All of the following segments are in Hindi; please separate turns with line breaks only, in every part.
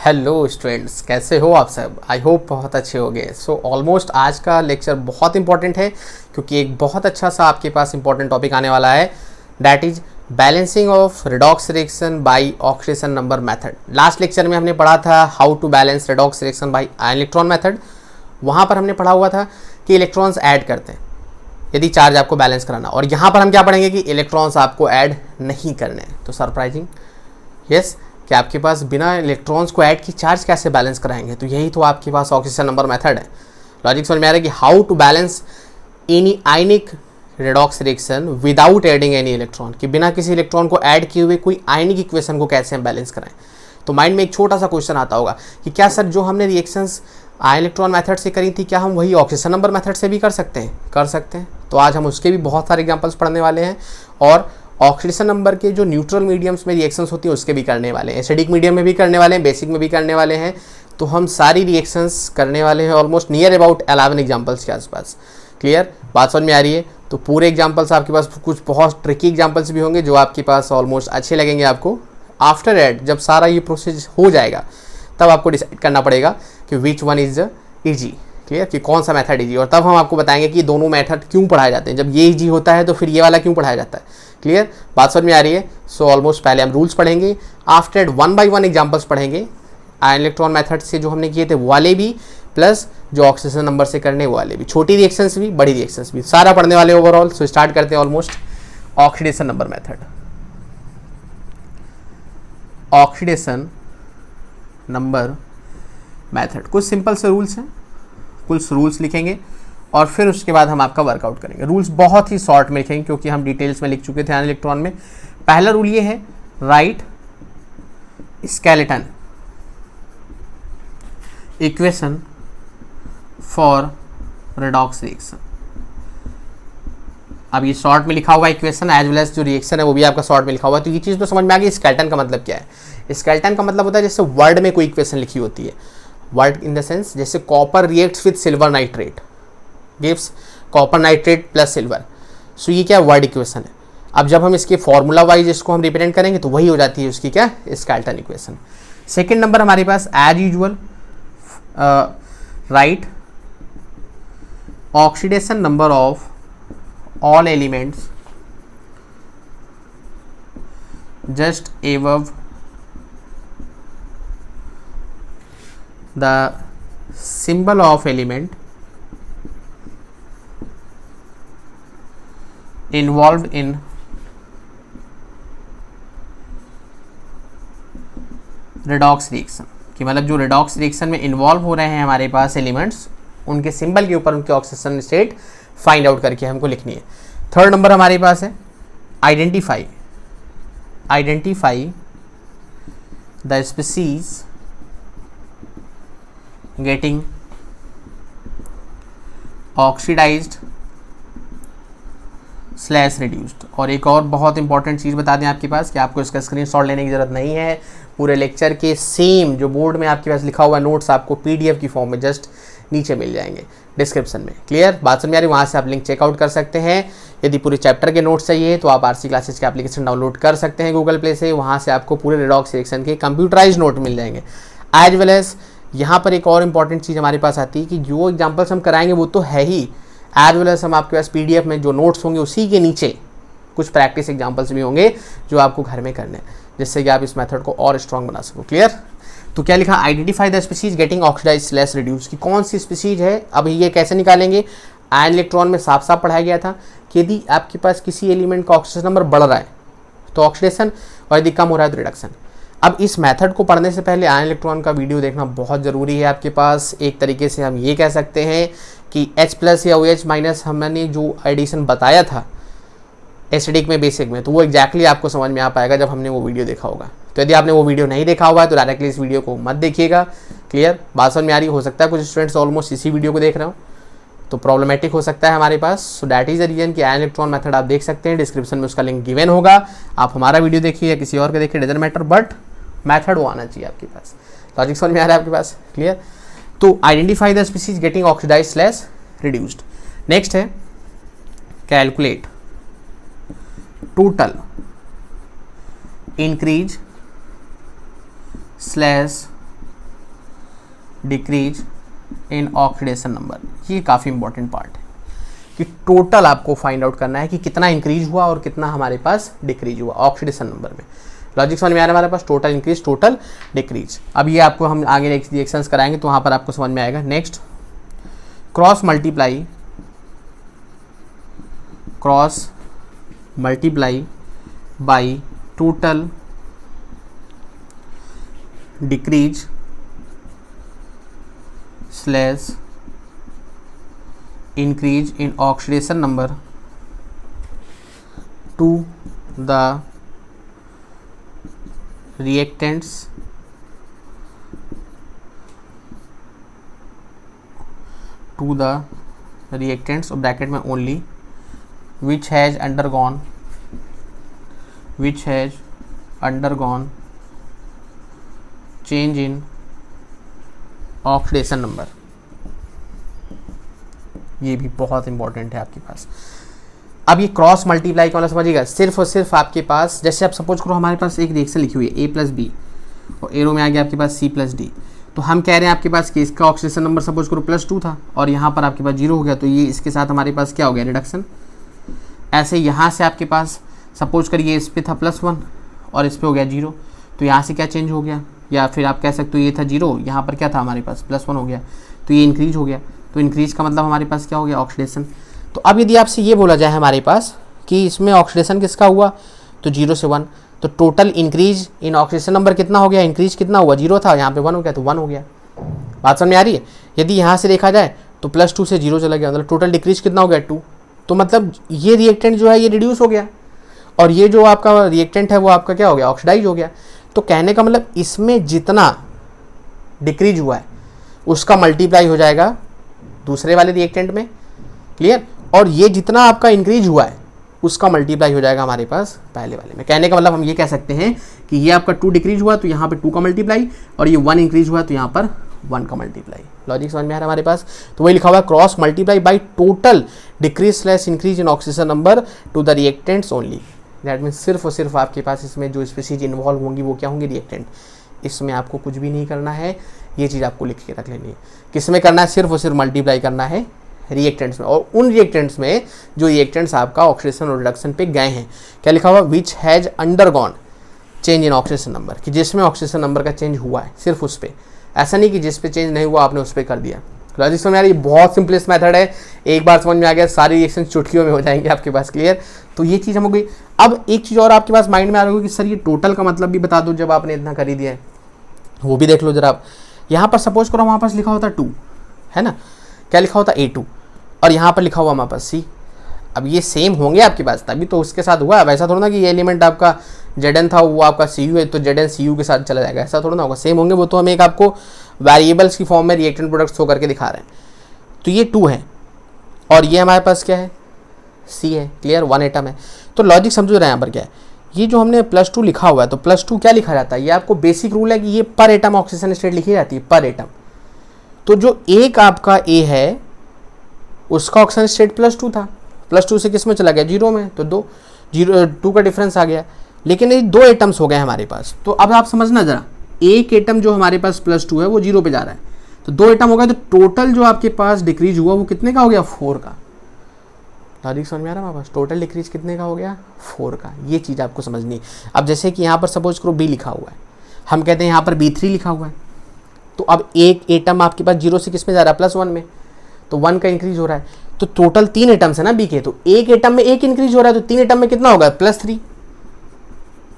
हेलो स्टूडेंट्स, कैसे हो आप सब। आई होप बहुत अच्छे होंगे। सो ऑलमोस्ट आज का लेक्चर बहुत इंपॉर्टेंट है क्योंकि एक बहुत अच्छा सा आपके पास इंपॉर्टेंट टॉपिक आने वाला है, that is balancing of redox reaction by oxidation number method. Last lecture में हमने पढ़ा था how to balance redox reaction by ion electron method. वहाँ पर हमने पढ़ा हुआ था कि इलेक्ट्रॉन्स ऐड करते हैं यदि चार्ज आपको बैलेंस कराना, और यहाँ पर हम क्या पढ़ेंगे कि इलेक्ट्रॉन्स आपको ऐड नहीं करने हैं। तो सरप्राइजिंग यस कि आपके पास बिना इलेक्ट्रॉन्स को ऐड की चार्ज कैसे बैलेंस कराएंगे। तो यही तो आपके पास ऑक्सीडेशन नंबर मेथड है। लॉजिक समझ में आ रहा है कि how to balance any ionic redox reaction without adding any electron, कि बिना किसी इलेक्ट्रॉन को ऐड किए हुए कोई आयनिक इक्वेशन को कैसे हम बैलेंस कराएं। तो माइंड में एक छोटा सा क्वेश्चन आता होगा कि क्या सर जो हमने रिएक्शंस आयन इलेक्ट्रॉन मेथड से करी थी, क्या हम वही ऑक्सीडेशन नंबर मेथड से भी कर सकते हैं? कर सकते हैं। तो आज हम उसके भी बहुत सारे एग्जांपल्स पढ़ने वाले हैं, और ऑक्सीडेशन नंबर के जो न्यूट्रल मीडियम्स में रिएक्शंस होती है उसके भी करने वाले हैं, एसिडिक मीडियम में भी करने वाले हैं, बेसिक में भी करने वाले हैं। तो हम सारी रिएक्शंस करने वाले हैं ऑलमोस्ट नियर अबाउट 11 एग्जाम्पल्स के आसपास। क्लियर, बात समझ में आ रही है? तो पूरे एग्जाम्पल्स आपके पास, कुछ बहुत ट्रिकी एग्जाम्पल्स भी होंगे जो आपके पास ऑलमोस्ट अच्छे लगेंगे आपको। आफ्टर एट जब सारा ये प्रोसेस हो जाएगा तब आपको डिसाइड करना पड़ेगा कि which one is easy. Clear, कि कौन सा मेथड ईजी, और तब हम आपको बताएंगे कि दोनों मेथड क्यों पढ़ाए जाते हैं। जब ये ईजी होता है तो फिर ये वाला क्यों पढ़ाया जाता है। क्लियर, बात समझ में आ रही है? सो ऑलमोस्ट पहले हम रूल्स पढ़ेंगे, आफ्टर 1 by 1 एग्जाम्पल्स पढ़ेंगे आयन इलेक्ट्रॉन मेथड से जो हमने किए थे वाले भी, प्लस जो ऑक्सीडेशन नंबर से करने वाले भी, छोटी रिएक्शंस भी बड़ी रिएक्शंस भी, सारा पढ़ने वाले ओवरऑल। सो स्टार्ट करते हैं almost oxidation number method. Oxidation number method, कुछ सिंपल से रूल्स हैं, कुछ रूल्स लिखेंगे और फिर उसके बाद हम आपका वर्कआउट करेंगे। रूल्स बहुत ही शॉर्ट में लिखेंगे क्योंकि हम डिटेल्स में लिख चुके थे आयन इलेक्ट्रॉन में। पहला रूल ये है, right skeleton equation for redox reaction. अब ये शॉर्ट में लिखा हुआ इक्वेशन एज वेल एज जो रिएक्शन है वो भी आपका शॉर्ट में लिखा हुआ है। तो ये चीज़ तो समझ में आ गई स्केलेटन का मतलब क्या है। स्केलेटन का मतलब होता है जैसे वर्ड में कोई इक्वेशन लिखी होती है, वर्ड इन द सेंस जैसे copper reacts with silver nitrate gives copper nitrate plus silver. So ये क्या वर्ड इक्वेशन है। अब जब हम इसके फॉर्मूला वाइज इसको हम रिप्रेजेंट करेंगे तो वही हो जाती है उसकी क्या, स्केलेटन इक्वेशन। सेकेंड नंबर हमारे पास as usual write oxidation number of all elements just above the symbol of element involved in redox reaction, कि मतलब जो redox reaction में इन्वॉल्व हो रहे हैं हमारे पास एलिमेंट्स, उनके सिंबल के ऊपर उनके ऑक्सीडेशन स्टेट फाइंड आउट करके हमको लिखनी है। थर्ड नंबर हमारे पास है identify the species getting oxidized slash reduced. और एक और बहुत इंपॉर्टेंट चीज़ बता दें आपके पास कि आपको इसका स्क्रीनशॉट लेने की ज़रूरत नहीं है। पूरे लेक्चर के सेम जो बोर्ड में आपके पास लिखा हुआ नोट्स आपको पीडीएफ की फॉर्म में जस्ट नीचे मिल जाएंगे डिस्क्रिप्शन में। क्लियर, बात समझ आ रही है? वहाँ से आप लिंक चेकआउट कर सकते हैं। यदि पूरे चैप्टर के नोट्स चाहिए तो आप आरसी क्लासेस के एप्लीकेशन डाउनलोड कर सकते हैं गूगल प्ले से। वहाँ से आपको पूरे रेडॉक्स रिएक्शन के कंप्यूटराइज नोट मिल जाएंगे। एज वेल एज यहाँ पर एक और इंपॉर्टेंट चीज़ हमारे पास आती है कि जो एग्जाम्पल्स हम कराएंगे वो तो है ही, एज वेल एज हम आपके पास पीडीएफ में जो नोट्स होंगे उसी के नीचे कुछ प्रैक्टिस एग्जाम्पल्स भी होंगे जो आपको घर में करने हैं, जिससे कि आप इस मेथड को और स्ट्रॉन्ग बना सको। क्लियर, तो क्या लिखा, identify the species getting oxidized slash reduce, की कौन सी स्पीसीज है। अब ये कैसे निकालेंगे, आयन इलेक्ट्रॉन में साफ साफ पढ़ाया गया था कि यदि आपके पास किसी एलिमेंट का ऑक्सीडेशन नंबर बढ़ रहा है तो ऑक्सीडेशन, और यदि कम हो रहा है तो रिडक्शन। अब इस मेथड को पढ़ने से पहले आयन इलेक्ट्रॉन का वीडियो देखना बहुत ज़रूरी है आपके पास। एक तरीके से हम ये कह सकते हैं कि H+ या OH- हमने जो एडिशन बताया था एसिडिक में बेसिक में, तो वो एग्जैक्टली आपको समझ में आ पाएगा जब हमने वो वीडियो देखा होगा। तो यदि आपने वो वीडियो नहीं देखा हुआ है तो डायरेक्टली इस वीडियो को मत देखिएगा। क्लियर, बात समझ में आ रही? हो सकता है कुछ स्टूडेंट्स ऑलमोस्ट इसी वीडियो को देख रहे हो तो प्रॉब्लमेटिक हो सकता है हमारे पास। So that is the reason कि आयन इलेक्ट्रॉन मेथड आप देख सकते हैं, डिस्क्रिप्शन में उसका लिंक गिवन होगा। आप हमारा वीडियो देखिए या किसी और का देखिए, डजंट मैटर, बट मेथड वो आना चाहिए आपके पास। लॉजिक समझ में आ रहा है आपके पास? क्लियर, तो identify the species getting oxidized slash reduced. Next है calculate total increase slash decrease in oxidation number. ये काफ़ी इंपॉर्टेंट पार्ट है कि टोटल आपको फाइंड आउट करना है कि कितना इंक्रीज हुआ और कितना हमारे पास डिक्रीज हुआ ऑक्सीडेशन नंबर में। लॉजिक समझ में आ रहा है हमारे पास, टोटल इंक्रीज टोटल डिक्रीज। अब ये आपको हम आगे नेक्स्ट रिएक्शंस कराएंगे तो वहाँ पर आपको समझ में आएगा। Next, cross multiply by total decrease slash increase in oxidation number to the reactants और ब्रैकेट में only which has undergone change in oxidation number। ये भी बहुत इंपॉर्टेंट है आपके पास। अब ये क्रॉस मल्टीप्लाई का मतलब समझिएगा, सिर्फ और सिर्फ आपके पास, जैसे आप सपोज करो हमारे पास एक रिएक्शन लिखी हुई है A+B और एरो में आ गया आपके पास C+D, तो हम कह रहे हैं आपके पास कि इसका ऑक्सीडेशन नंबर सपोज करो +2 था और यहाँ पर आपके पास 0 हो गया, तो ये इसके साथ हमारे पास क्या हो गया, रिडक्शन। ऐसे यहाँ से आपके पास सपोज करिए इस पर था +1 और इस पर हो गया 0, तो यहाँ से क्या चेंज हो गया, या फिर आप कह सकते हो ये था 0, यहाँ पर क्या था हमारे पास +1 हो गया, तो ये इंक्रीज हो गया। तो इंक्रीज का मतलब हमारे पास क्या हो गया, ऑक्सीडेशन। तो अब यदि आपसे ये बोला जाए हमारे पास कि इसमें ऑक्सीडेशन किसका हुआ, तो 0 से 1, तो total increase in oxidation number कितना हो गया, इंक्रीज कितना हुआ, 0 था, यहाँ पे 1 हो गया, तो 1 हो गया। बात समझ में आ रही है। यदि यहाँ से देखा जाए तो +2 से 0 चला गया, मतलब टोटल डिक्रीज कितना हो गया, 2। तो मतलब ये रिएक्टेंट जो है ये रिड्यूस हो गया और ये जो आपका रिएक्टेंट है वो आपका क्या हो गया, ऑक्सीडाइज हो गया। तो कहने का मतलब इसमें जितना डिक्रीज हुआ है उसका मल्टीप्लाई हो जाएगा दूसरे वाले रिएक्टेंट में, क्लियर, और ये जितना आपका इंक्रीज हुआ है उसका मल्टीप्लाई हो जाएगा हमारे पास पहले वाले में। कहने का मतलब हम ये कह सकते हैं कि ये आपका 2 डिक्रीज हुआ तो यहाँ पे 2 का मल्टीप्लाई, और ये 1 इंक्रीज हुआ तो यहाँ पर 1 का मल्टीप्लाई। लॉजिक समझ में आ रहा है हमारे पास। तो वही लिखा हुआ है cross multiply by total decrease slash increase in oxygen number two the reactants only. That means सिर्फ और सिर्फ आपके पास इसमें जो स्पीसीज इन्वॉल्व होंगी वो क्या होंगी, रिएक्टेंट। इसमें आपको कुछ भी नहीं करना है, ये चीज़ आपको लिख के रख लेनी है। किस में करना है, सिर्फ और सिर्फ मल्टीप्लाई करना है रिएक्टेंट्स में, और उन रिएक्टेंट्स में जो रिएक्टेंट्स आपका ऑक्सीडेशन और रिडक्शन पे गए हैं। क्या लिखा हुआ, which has undergone change in oxidation number, कि जिसमें ऑक्सीडेशन नंबर का चेंज हुआ है सिर्फ उस पर, ऐसा नहीं कि जिस पे चेंज नहीं हुआ आपने उस पर कर दिया। लॉजिक समझ में आ रही है, बहुत सिंपलेस्ट मेथड है, एक बार समझ में आ गया सारी रिएक्शन चुटकियों में हो जाएंगे आपके पास, क्लियर। तो ये चीज़ हम हो गई। अब एक चीज़ और आपके पास माइंड में आ रही होगी कि सर ये टोटल का मतलब भी बता दो, जब आपने इतना कर ही दिया है वो भी देख लो जरा आप। यहाँ पर सपोज करो वहाँ पास लिखा होता 2 है ना, क्या लिखा होता A2, और यहाँ पर लिखा हुआ हमारे पास C। अब ये सेम होंगे आपके पास, तभी तो उसके साथ हुआ है। वैसा थोड़ा ना कि ये एलिमेंट आपका Zn था वो आपका Cu है तो Zn Cu के साथ चला जाएगा, ऐसा थोड़ा ना होगा, सेम होंगे। वो तो हम एक आपको वेरिएबल्स की फॉर्म में रिएक्टेंट प्रोडक्ट्स शो करके दिखा रहे हैं। तो ये 2 है और ये हमारे पास क्या है, C है, क्लियर, 1 एटम है। तो लॉजिक समझो रहे हैं यहाँ पर क्या है, ये जो हमने +2 लिखा हुआ है तो +2 क्या लिखा जाता है, ये आपको बेसिक रूल है कि ये पर एटम ऑक्सीजन स्टेट लिखी जाती है, पर एटम। तो जो एक आपका A है उसका ऑक्सीजन स्टेट +2 था, +2 से किस में चला गया, 0 में, तो 2 का डिफरेंस आ गया। लेकिन ये 2 एटम्स हो गए हमारे पास। तो अब आप समझना जरा, एक एटम जो हमारे पास +2 है वो 0 पे जा रहा है, तो 2 एटम हो गए, तो टोटल जो आपके पास डिक्रीज हुआ वो कितने का हो गया, 4 का। लॉजिक समझ में आ रहा है हमारे पास, टोटल डिक्रीज कितने का हो गया, 4 का। ये चीज़ आपको समझनी है। अब जैसे कि यहाँ पर सपोज करो B लिखा हुआ है, हम कहते हैं यहाँ पर B3 लिखा हुआ है, तो अब एक एटम आपके पास 0 से किस में जा रहा है, +1 में, तो 1 का इंक्रीज हो रहा है। तो टोटल 3 एटम्स है ना B के, तो एक एटम में 1 इंक्रीज हो रहा है, तो 3 एटम में कितना होगा, +3।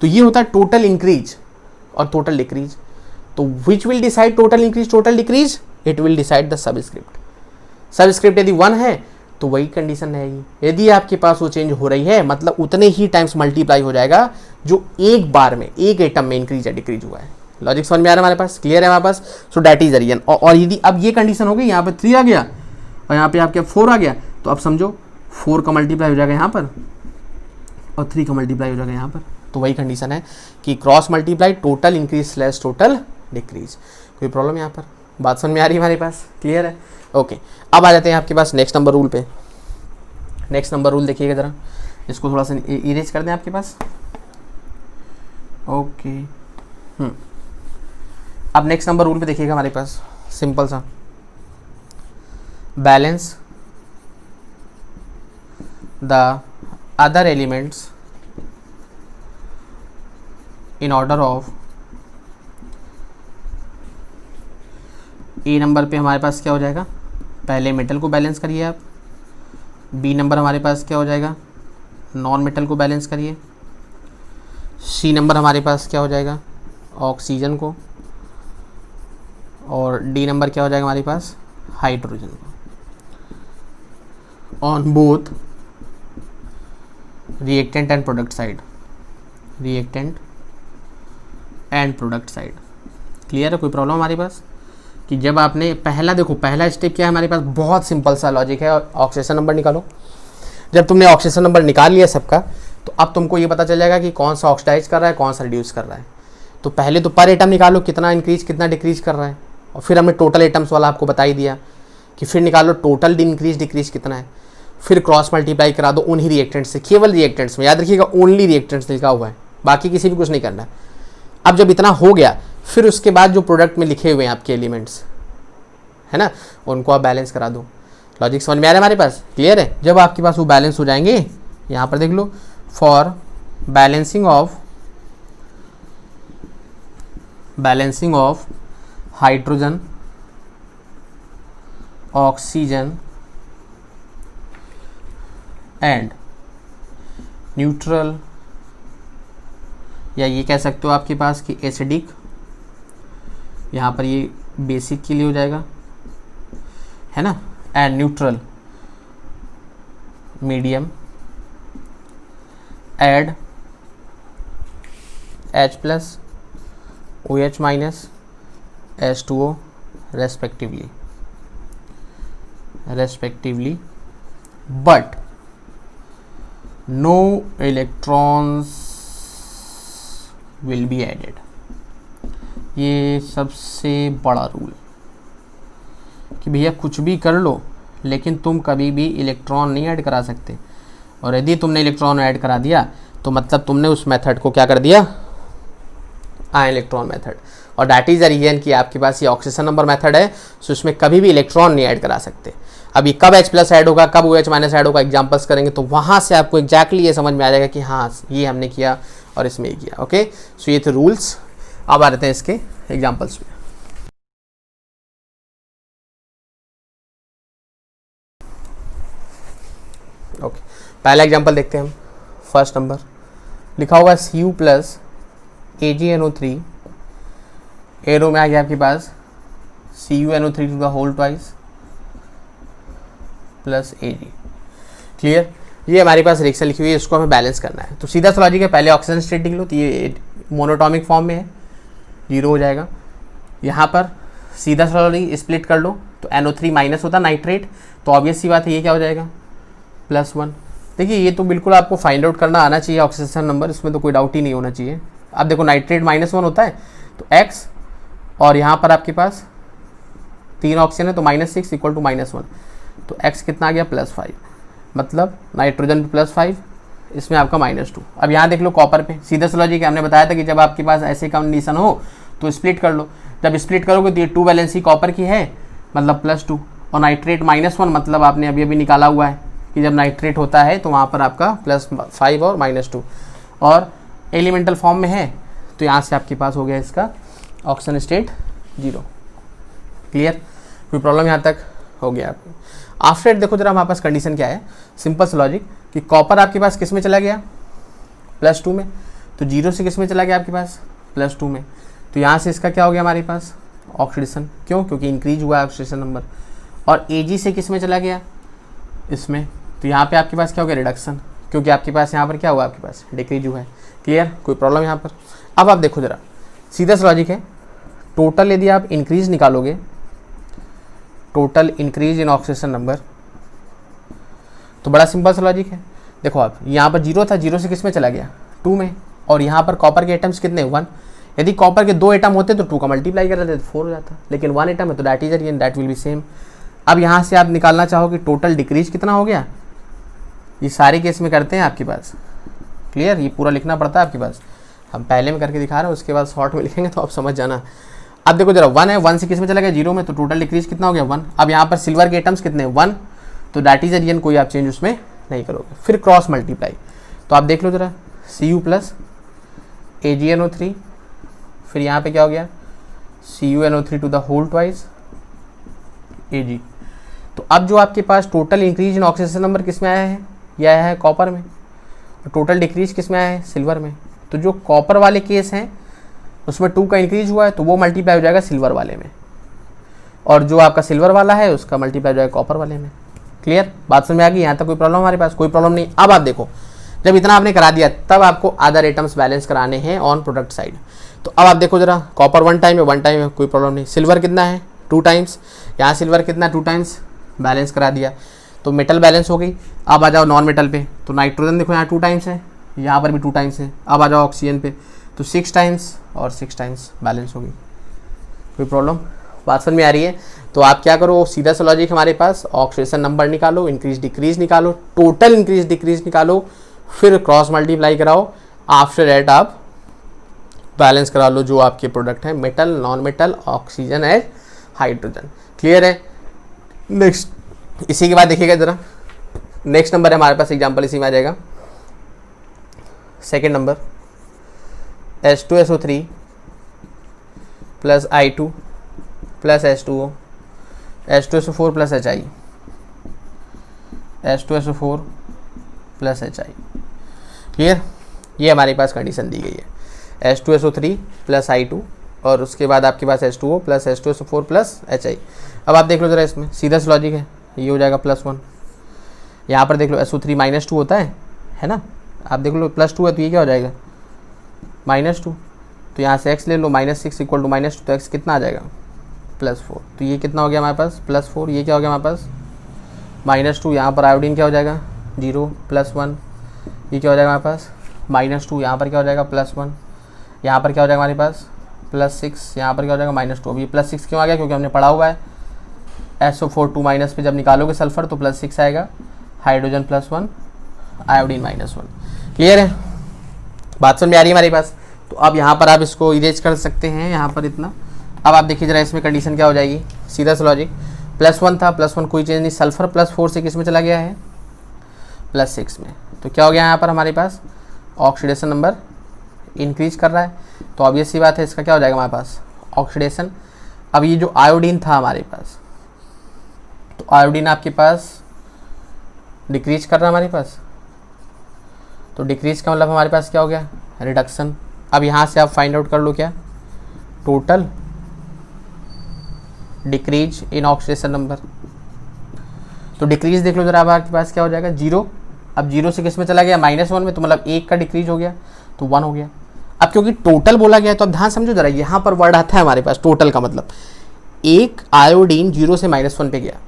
तो ये होता है टोटल इंक्रीज और टोटल डिक्रीज। तो which will decide total increase total decrease, it will decide the subscript. Subscript यदि 1 है तो वही कंडीशन रहेगी। यदि आपके पास वो चेंज हो रही है मतलब उतने ही टाइम्स मल्टीप्लाई हो जाएगा जो एक बार में एक एटम में इंक्रीज या डिक्रीज हुआ है। लॉजिक समझ में आ रहा है हमारे पास, क्लियर है हमारे पास। So that is the reason. और यदि अब ये कंडीशन हो गई, यहाँ पे 3 आ गया और यहाँ पे आपके 4 आ गया, तो अब समझो 4 का मल्टीप्लाई हो जाएगा यहाँ पर और 3 का मल्टीप्लाई हो जाएगा यहाँ पर। तो वही कंडीशन है कि cross multiply total increase slash total decrease. कोई प्रॉब्लम यहाँ पर, बात समझ में आ रही है हमारे पास, क्लियर है। ओके, अब आ जाते हैं आपके पास नेक्स्ट नंबर रूल पे। नेक्स्ट नंबर रूल देखिएगा ज़रा, इसको थोड़ा सा इरेज कर दें आपके पास। ओके, अब नेक्स्ट नंबर रूल पे देखिएगा हमारे पास। सिंपल सा, balance the other elements in order of, A number पे हमारे पास क्या हो जाएगा, पहले मेटल को बैलेंस करिए आप, बी नंबर हमारे पास क्या हो जाएगा, नॉन मेटल को बैलेंस करिए, सी नंबर हमारे पास क्या हो जाएगा, ऑक्सीजन को, और डी नंबर क्या हो जाएगा हमारे पास, हाइड्रोजन को। On both reactant and product side, reactant and product side. Clear है, कोई प्रॉब्लम हमारे पास कि जब आपने पहला, देखो पहला स्टेप क्या है हमारे पास, बहुत सिंपल सा लॉजिक है, ऑक्सीजन नंबर निकालो। जब तुमने ऑक्सीजन नंबर निकाल लिया सबका, तो अब तुमको ये पता चल जाएगा कि कौन सा ऑक्सीडाइज कर रहा है, कौन सा रिड्यूस कर रहा है। तो पहले तो पर एटम निकालो, कितना इंक्रीज कितना डिक्रीज कर रहा है, और फिर हमने टोटल एटम्स वाला आपको बता ही दिया कि फिर निकालो टोटल इंक्रीज डिक्रीज कितना है, फिर क्रॉस मल्टीप्लाई करा दो उन्हीं रिएक्टेंट्स से, केवल रिएक्टेंट्स में, याद रखिएगा ओनली रिएक्टेंट्स लिखा हुआ है, बाकी किसी भी कुछ नहीं करना है। अब जब इतना हो गया, फिर उसके बाद जो प्रोडक्ट में लिखे हुए हैं आपके एलिमेंट्स है ना, उनको आप बैलेंस करा दो। लॉजिक समझ में आ रहा है हमारे पास, क्लियर है। जब आपके पास वो बैलेंस हो जाएंगे, यहाँ पर देख लो, for balancing of hydrogen, oxygen and neutral, या ये कह सकते हो आपके पास कि एसिडिक, यहाँ पर ये बेसिक के लिए हो जाएगा है ना, and neutral medium, add H plus OH minus H2O respectively, but no electrons will be added. ये सबसे बड़ा रूल कि भैया कुछ भी कर लो, लेकिन तुम कभी भी इलेक्ट्रॉन नहीं ऐड करा सकते, और यदि तुमने इलेक्ट्रॉन ऐड करा दिया तो मतलब तुमने उस मेथड को क्या कर दिया, आयन इलेक्ट्रॉन मेथड। और दैट इज द रीजन कि आपके पास ये ऑक्सीजन नंबर मेथड है, सो इसमें कभी भी इलेक्ट्रॉन नहीं ऐड करा सकते। अभी कब H प्लस ऐड होगा, कब OH माइनस ऐड होगा, एग्जाम्पल्स करेंगे तो वहाँ से आपको एग्जैक्टली ये समझ में आ जाएगा कि हाँ ये हमने किया और इसमें ये किया। ओके, सो ये थे रूल्स। अब आ रहे हैं इसके एग्जाम्पल्स में। ओके, पहला एग्जाम्पल देखते हैं हम। फर्स्ट नंबर लिखा होगा Cu प्लस AgNO3, एरो में आ गया आपके पास CuNO3 to the whole twice plus Ag। Clear, ये हमारे पास रिएक्शन लिखी हुई है, इसको हमें बैलेंस करना है। तो सीधा सा लॉजिक है, पहले ऑक्सीजन स्टेट लिख लो, तो ये मोनोटॉमिक फॉर्म में है, 0 हो जाएगा। यहाँ पर सीधा सा लॉजिक स्प्लिट कर लो, तो NO3 माइनस होता नाइट्रेट, तो ऑब्वियस सी बात है ये क्या हो जाएगा, +1। देखिए ये तो बिल्कुल आपको फाइंड आउट करना आना चाहिए ऑक्सीजन नंबर, इसमें तो कोई डाउट ही नहीं होना चाहिए। अब देखो नाइट्रेट -1 होता है तो X, और यहाँ पर आपके पास 3 ऑक्सीजन है तो -6 इक्वल टू -1, तो X कितना आ गया, +5, मतलब नाइट्रोजन पे +5, इसमें आपका -2। अब यहाँ देख लो कॉपर पे, सीधा सा लॉजिक है, हमने बताया था कि जब आपके पास ऐसे कंडीशन हो तो स्प्लिट कर लो। जब स्प्लिट करोगे तो ये 2 वैलेंसी कॉपर की है, मतलब +2, और नाइट्रेट -1 मतलब आपने अभी अभी निकाला हुआ है कि जब नाइट्रेट होता है तो वहाँ पर आपका +5 और -2, और एलिमेंटल फॉर्म में है तो यहाँ से आपके पास हो गया इसका ऑक्सीजन स्टेट 0। क्लियर, कोई प्रॉब्लम यहाँ तक हो गया आपको। आफ्टर देखो जरा हमारे पास कंडीशन क्या है, सिंपल सा लॉजिक कि कॉपर आपके पास किस में चला गया, +2 में, तो 0 से किस में चला गया आपके पास, +2 में, तो यहाँ से इसका क्या हो गया हमारे पास ऑक्सीडेशन, क्यों, क्योंकि इंक्रीज हुआ है ऑक्सीडेशन नंबर। और Ag से किस में चला गया, इसमें, तो यहाँ पे आपके पास क्या हो गया, रिडक्शन, क्योंकि आपके पास यहाँ पर क्या हुआ, आपके पास डिक्रीज हुआ है। क्लियर, कोई प्रॉब्लम यहाँ पर। अब आप देखो जरा, सीधा सा लॉजिक है, टोटल यदि आप इंक्रीज निकालोगे, टोटल इंक्रीज इन ऑक्सीजन नंबर, तो बड़ा सिंपल सा लॉजिक है। देखो आप यहाँ पर 0 था, 0 से किस में चला गया, 2 में, और यहाँ पर कॉपर के एटम्स कितने, 1। यदि कॉपर के 2 एटम होते तो 2 का मल्टीप्लाई कर देते तो 4 हो जाता, लेकिन 1 एटम है तो that is again that will be same. अब यहाँ से आप निकालना चाहो कि टोटल डिक्रीज कितना हो गया, ये सारे केस में करते हैं आपके पास। क्लियर, ये पूरा लिखना पड़ता है आपके पास, हम पहले में करके दिखा रहे हैं, उसके बाद शॉर्ट में लिखेंगे तो आप समझ जाना। अब देखो जरा 1 है, 1 से किस में चला गया 0 में, तो टोटल डिक्रीज कितना हो गया 1। अब यहाँ पर सिल्वर के एटम्स कितने 1, तो दैट इज रीजन, कोई आप चेंज उसमें नहीं करोगे। फिर क्रॉस मल्टीप्लाई, तो आप देख लो जरा Cu प्लस AgNO3, फिर यहाँ पे क्या हो गया CuNO3 to the whole twice Ag। तो अब जो आपके पास total increase in oxidation number किस में आया है, ये आया है कॉपर में, और टोटल डिक्रीज किस में आया है सिल्वर में। तो जो कॉपर वाले केस हैं उसमें 2 का इंक्रीज हुआ है तो वो मल्टीप्लाई हो जाएगा सिल्वर वाले में, और जो आपका सिल्वर वाला है उसका मल्टीप्लाई हो जाएगा कॉपर वाले में। क्लियर, बात समझ में आ गई। यहाँ तक कोई प्रॉब्लम हमारे पास, कोई प्रॉब्लम नहीं। अब आप देखो जब इतना आपने करा दिया तब आपको अदर आइटम्स बैलेंस कराने हैं ऑन प्रोडक्ट साइड। तो अब आप देखो जरा कॉपर 1 टाइम है 1 टाइम है, कोई प्रॉब्लम नहीं। सिल्वर कितना है 2 टाइम्स, यहाँ सिल्वर कितना 2 टाइम्स, बैलेंस करा दिया तो मेटल बैलेंस हो गई। अब आ जाओ नॉन मेटल पे, तो नाइट्रोजन देखो यहाँ 2 टाइम्स है, यहाँ पर भी 2 टाइम्स है। अब आ जाओ ऑक्सीजन पे, तो 6 टाइम्स और 6 टाइम्स बैलेंस हो गई। कोई प्रॉब्लम, बात समझ में आ रही है। तो आप क्या करो, सीधा सा लॉजिक हमारे पास, ऑक्सीडेशन नंबर निकालो, इंक्रीज डिक्रीज निकालो, टोटल इंक्रीज डिक्रीज निकालो, फिर क्रॉस मल्टीप्लाई कराओ, आफ्टर दैट आप बैलेंस करा लो जो आपके प्रोडक्ट है, metal, non metal, oxygen and hydrogen. Clear है। नेक्स्ट, इसी के बाद देखिएगा जरा, नेक्स्ट नंबर है हमारे पास, एग्जाम्पल इसी में आ जाएगा। Second number H2SO3 plus I2 plus H2O, H2SO4 plus HI, H2SO4 plus HI। Clear, ये हमारे पास कंडीशन दी गई है, H2SO3 प्लस I2 और उसके बाद आपके पास H2O plus H2SO4 plus HI। अब आप देख लो जरा, इसमें सीधा सा लॉजिक है, ये हो जाएगा +1। यहाँ पर देख लो SO3 -2 होता है ना, आप देख लो +2 है तो ये क्या हो जाएगा -2, तो यहाँ से x ले लो, -6 इक्वल टू -2, तो x कितना आ जाएगा +4। तो ये कितना हो गया हमारे पास +4, ये क्या हो गया हमारे पास -2, यहाँ पर आयोडीन क्या हो जाएगा 0 +1, ये क्या हो जाएगा हमारे पास -2, यहाँ पर क्या हो जाएगा +1, यहाँ पर क्या हो जाएगा हमारे पास +6, यहाँ पर क्या हो जाएगा -2। अब ये +6 क्यों आ गया, क्योंकि हमने पढ़ा हुआ है SO4 2 माइनस पे जब निकालोगे सल्फर तो +6 आएगा, हाइड्रोजन +1, आयोडीन -1। क्लियर है, बात समझ में आ रही है हमारे पास। तो अब यहाँ पर आप इसको इरेज कर सकते हैं यहाँ पर इतना। अब आप देखिए जरा इसमें कंडीशन क्या हो जाएगी, सीधा सा लॉजिक, +1 था, +1 कोई चेंज नहीं, सल्फर +4 से किस में चला गया है +6 में। तो क्या हो गया यहाँ पर हमारे पास ऑक्सीडेशन नंबर इंक्रीज कर रहा है, तो ऑब्वियस सी बात है इसका क्या हो जाएगा हमारे पास ऑक्सीडेशन। अब ये जो आयोडीन था हमारे पास, तो आयोडीन आपके पास डिक्रीज कर रहा है हमारे पास, तो डिक्रीज का मतलब हमारे पास क्या हो गया रिडक्शन। अब यहाँ से आप फाइंड आउट कर लो क्या total decrease in oxidation number, तो डिक्रीज देख लो जरा अब आपके पास क्या हो जाएगा 0। अब 0 से किस में चला गया -1 में, तो मतलब 1 का डिक्रीज हो गया तो 1 हो गया। अब क्योंकि टोटल बोला गया है तो अब ध्यान समझो जरा, यहाँ पर वर्ड आता है हमारे पास टोटल का मतलब, एक आयोडीन 0 से -1 पे गया,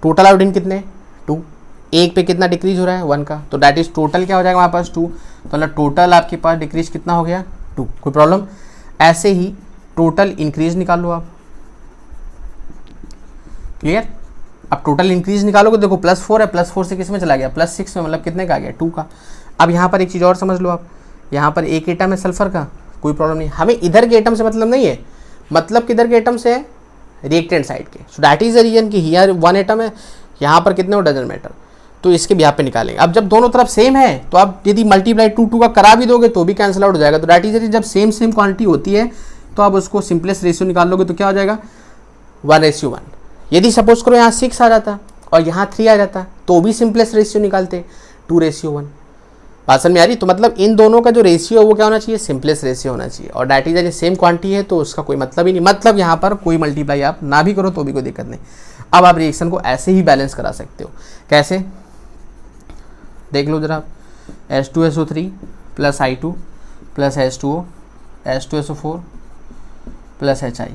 टोटल आयोडीन कितने 2, एक पे कितना डिक्रीज हो रहा है 1 का, तो दैट इज टोटल क्या हो जाएगा हमारे पास 2, तो मतलब टोटल आपके पास डिक्रीज कितना हो गया 2। कोई प्रॉब्लम। ऐसे ही टोटल इंक्रीज निकाल लो आप। क्लियर, अब टोटल इंक्रीज निकालोगे, देखो +4 है, +4 से किस में चला गया +6 में, मतलब कितने का आ गया 2 का। अब यहाँ पर एक चीज़ और समझ लो आप, यहाँ पर एक एटम है सल्फर का, कोई प्रॉब्लम नहीं, हमें इधर के एटम से मतलब नहीं है, मतलब किधर के एटम से है रिएक्टेंट साइड के, so that is the reason कि हियर 1 एटम है, यहाँ पर कितने हो डजंट मैटर, तो इसके भी यहाँ पे निकालेंगे। अब जब दोनों तरफ सेम है तो आप यदि मल्टीप्लाई 2 का करा भी दोगे तो भी कैंसिल आउट हो जाएगा, तो दैट इज जब सेम क्वांटिटी होती है तो आप उसको सिंपलेस्ट रेशियो निकाल लोगे तो क्या हो जाएगा 1:1। यदि सपोज करो यहाँ 6 आ जाता और यहाँ 3 आ जाता तो भी सिंपलेस्ट रेशियो निकालते 2:1। बात समझ में आ रही, तो मतलब इन दोनों का जो रेशियो है वो क्या होना चाहिए सिंपलेस्ट रेशियो होना चाहिए, और दैट इज सेम क्वांटिटी है तो उसका कोई मतलब ही नहीं, मतलब यहाँ पर कोई मल्टीप्लाई आप ना भी करो तो भी कोई दिक्कत नहीं। अब आप रिएक्शन को ऐसे ही बैलेंस करा सकते हो, कैसे देख लो जरा, H2SO3 plus I2 plus H2O, H2SO4 plus HI।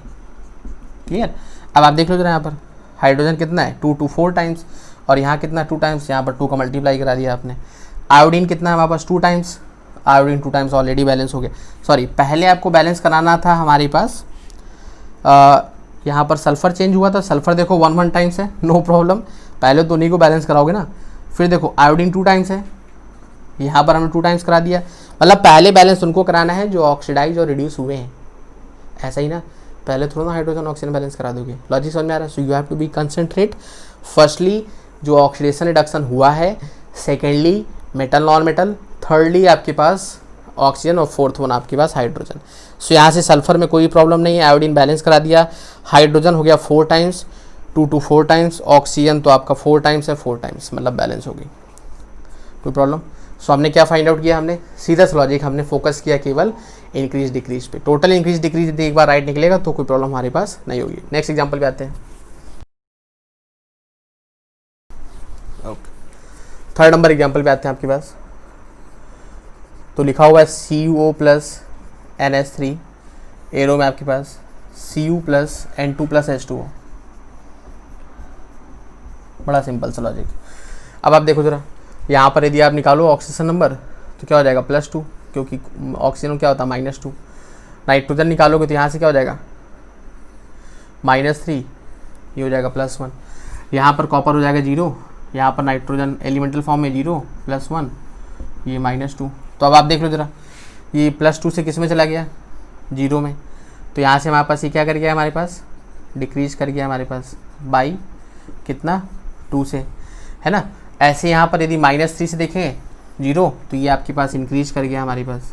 Clear, अब आप देख लो जरा यहाँ पर हाइड्रोजन कितना है 2 to 4 टाइम्स, और यहाँ कितना 2 टाइम्स, यहाँ पर 2 का मल्टीप्लाई करा दिया आपने। आयोडीन कितना है हमारे पास 2 times, iodine 2 times already balance हो गया। सॉरी, पहले आपको बैलेंस कराना था हमारे पास, यहाँ पर सल्फर चेंज हुआ था, सल्फर देखो 1 टाइम्स है, नो प्रॉब्लम, पहले तो उन्हीं को बैलेंस कराओगे ना। फिर देखो आयोडीन 2 टाइम्स है, यहाँ पर हमने 2 टाइम्स करा दिया, मतलब पहले बैलेंस उनको कराना है जो ऑक्सीडाइज और रिड्यूस हुए हैं, ऐसा ही ना। पहले थोड़ा ना हाइड्रोजन ऑक्सीजन बैलेंस करा दोगे, लॉजिक समझ में आ रहा है। So you have to be concentrate firstly जो ऑक्सीडेशन रिडक्शन हुआ है, secondly metal non metal, thirdly आपके पास ऑक्सीजन और फोर्थ वन आपके पास हाइड्रोजन। सो यहाँ से सल्फर में कोई प्रॉब्लम नहीं है, आयोडीन बैलेंस करा दिया, हाइड्रोजन हो गया 4 टाइम्स, 2 to 4 टाइम्स, ऑक्सीजन तो आपका 4 टाइम्स है, 4 टाइम्स मतलब बैलेंस हो गई, कोई प्रॉब्लम। सो हमने क्या फाइंड आउट किया, हमने सीधा सा लॉजिक हमने फोकस किया केवल इंक्रीज डिक्रीज पे। टोटल इंक्रीज डिक्रीज यदि एक बार राइट निकलेगा तो कोई प्रॉब्लम हमारे पास नहीं होगी। नेक्स्ट एग्जांपल पे आते हैं। ओके, थर्ड नंबर एग्जांपल पे आते हैं आपके पास। तो लिखा हुआ है CuO प्लस NH3, एरो में आपके पास Cu plus N2 plus H2O। बड़ा सिंपल सा लॉजिक। अब आप देखो जरा, यहाँ पर यदि आप निकालो ऑक्सीजन नंबर तो क्या हो जाएगा +2, क्योंकि ऑक्सीजन क्या होता है -2। नाइट्रोजन निकालोगे तो यहाँ से क्या हो जाएगा -3, ये हो जाएगा +1। यहाँ पर कॉपर हो जाएगा 0, यहाँ पर नाइट्रोजन एलिमेंटल फॉर्म में 0 +1, ये -2। तो अब आप देख लो जरा, ये +2 से किस में चला गया 0 में, तो यहाँ से हमारे पास ये क्या कर गया, हमारे पास डिक्रीज कर गया हमारे पास बाई कितना 2 से, है ना। ऐसे यहाँ पर यदि -3 से देखें 0 तो ये आपके पास इंक्रीज कर गया हमारे पास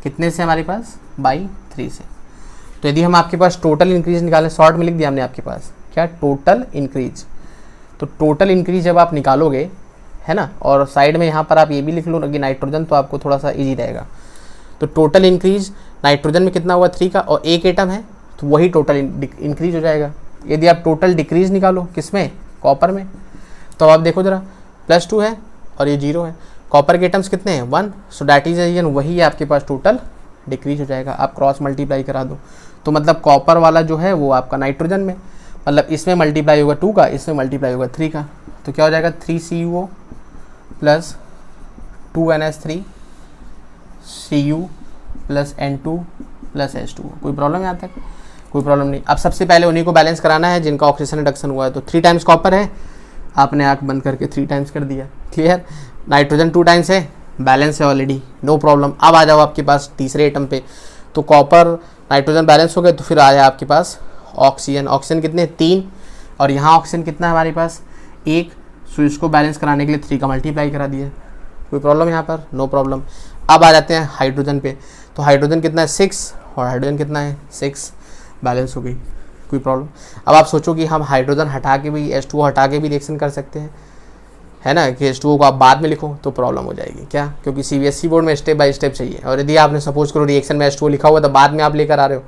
कितने से, हमारे पास बाई 3 से। तो यदि हम आपके पास टोटल इंक्रीज निकालें, शॉर्ट में लिख दिया हमने आपके पास क्या, टोटल इंक्रीज। तो टोटल इंक्रीज जब आप निकालोगे, है ना, और साइड में यहाँ पर आप ये भी लिख लो कि नाइट्रोजन, तो आपको थोड़ा सा ईजी रहेगा। तो टोटल इंक्रीज नाइट्रोजन में कितना हुआ 3 का, और एक एटम है तो वही टोटल इंक्रीज हो जाएगा। यदि आप टोटल डिक्रीज निकालो किसमें, कॉपर में, तो आप देखो जरा +2 है और ये 0 है, कॉपर के एटम्स कितने हैं 1, सो डैट इज एन वही है आपके पास टोटल डिक्रीज हो जाएगा। आप क्रॉस मल्टीप्लाई करा दो तो मतलब कॉपर वाला जो है वो आपका नाइट्रोजन में, मतलब इसमें मल्टीप्लाई होगा 2 का, इसमें मल्टीप्लाई होगा 3 का, तो क्या हो जाएगा 3CuO plus 2NH3 Cu plus N2 plus H2O। कोई प्रॉब्लम है यहाँ तक, कोई प्रॉब्लम नहीं। अब सबसे पहले उन्हीं को बैलेंस कराना है जिनका ऑक्सीजन रिडक्शन हुआ है। तो 3 टाइम्स कॉपर है, आपने आँख बंद करके 3 टाइम्स कर दिया, क्लियर। नाइट्रोजन 2 टाइम्स है, बैलेंस है ऑलरेडी, नो प्रॉब्लम। अब आ जाओ आपके पास तीसरे एटम पे, तो कॉपर नाइट्रोजन बैलेंस हो गए, तो फिर आया आपके पास ऑक्सीजन। ऑक्सीजन कितने 3, और यहाँ ऑक्सीजन कितना है हमारे पास 1, सो इसको बैलेंस कराने के लिए 3 का मल्टीप्लाई करा दिया। कोई प्रॉब्लम यहाँ पर, नो प्रॉब्लम। अब आ जाते हैं हाइड्रोजन पे, तो हाइड्रोजन कितना है 6 और हाइड्रोजन कितना है 6, बैलेंस हो गई, कोई प्रॉब्लम। अब आप सोचो कि हम हाइड्रोजन हटा के भी H2O हटा के भी रिएक्शन कर सकते हैं, है ना, कि H2O को आप बाद में लिखो तो प्रॉब्लम हो जाएगी क्या, क्योंकि CBSE बोर्ड में स्टेप बाय स्टेप चाहिए। और यदि आपने सपोज करो रिएक्शन में H2O लिखा हुआ तो बाद में आप लेकर आ रहे हो,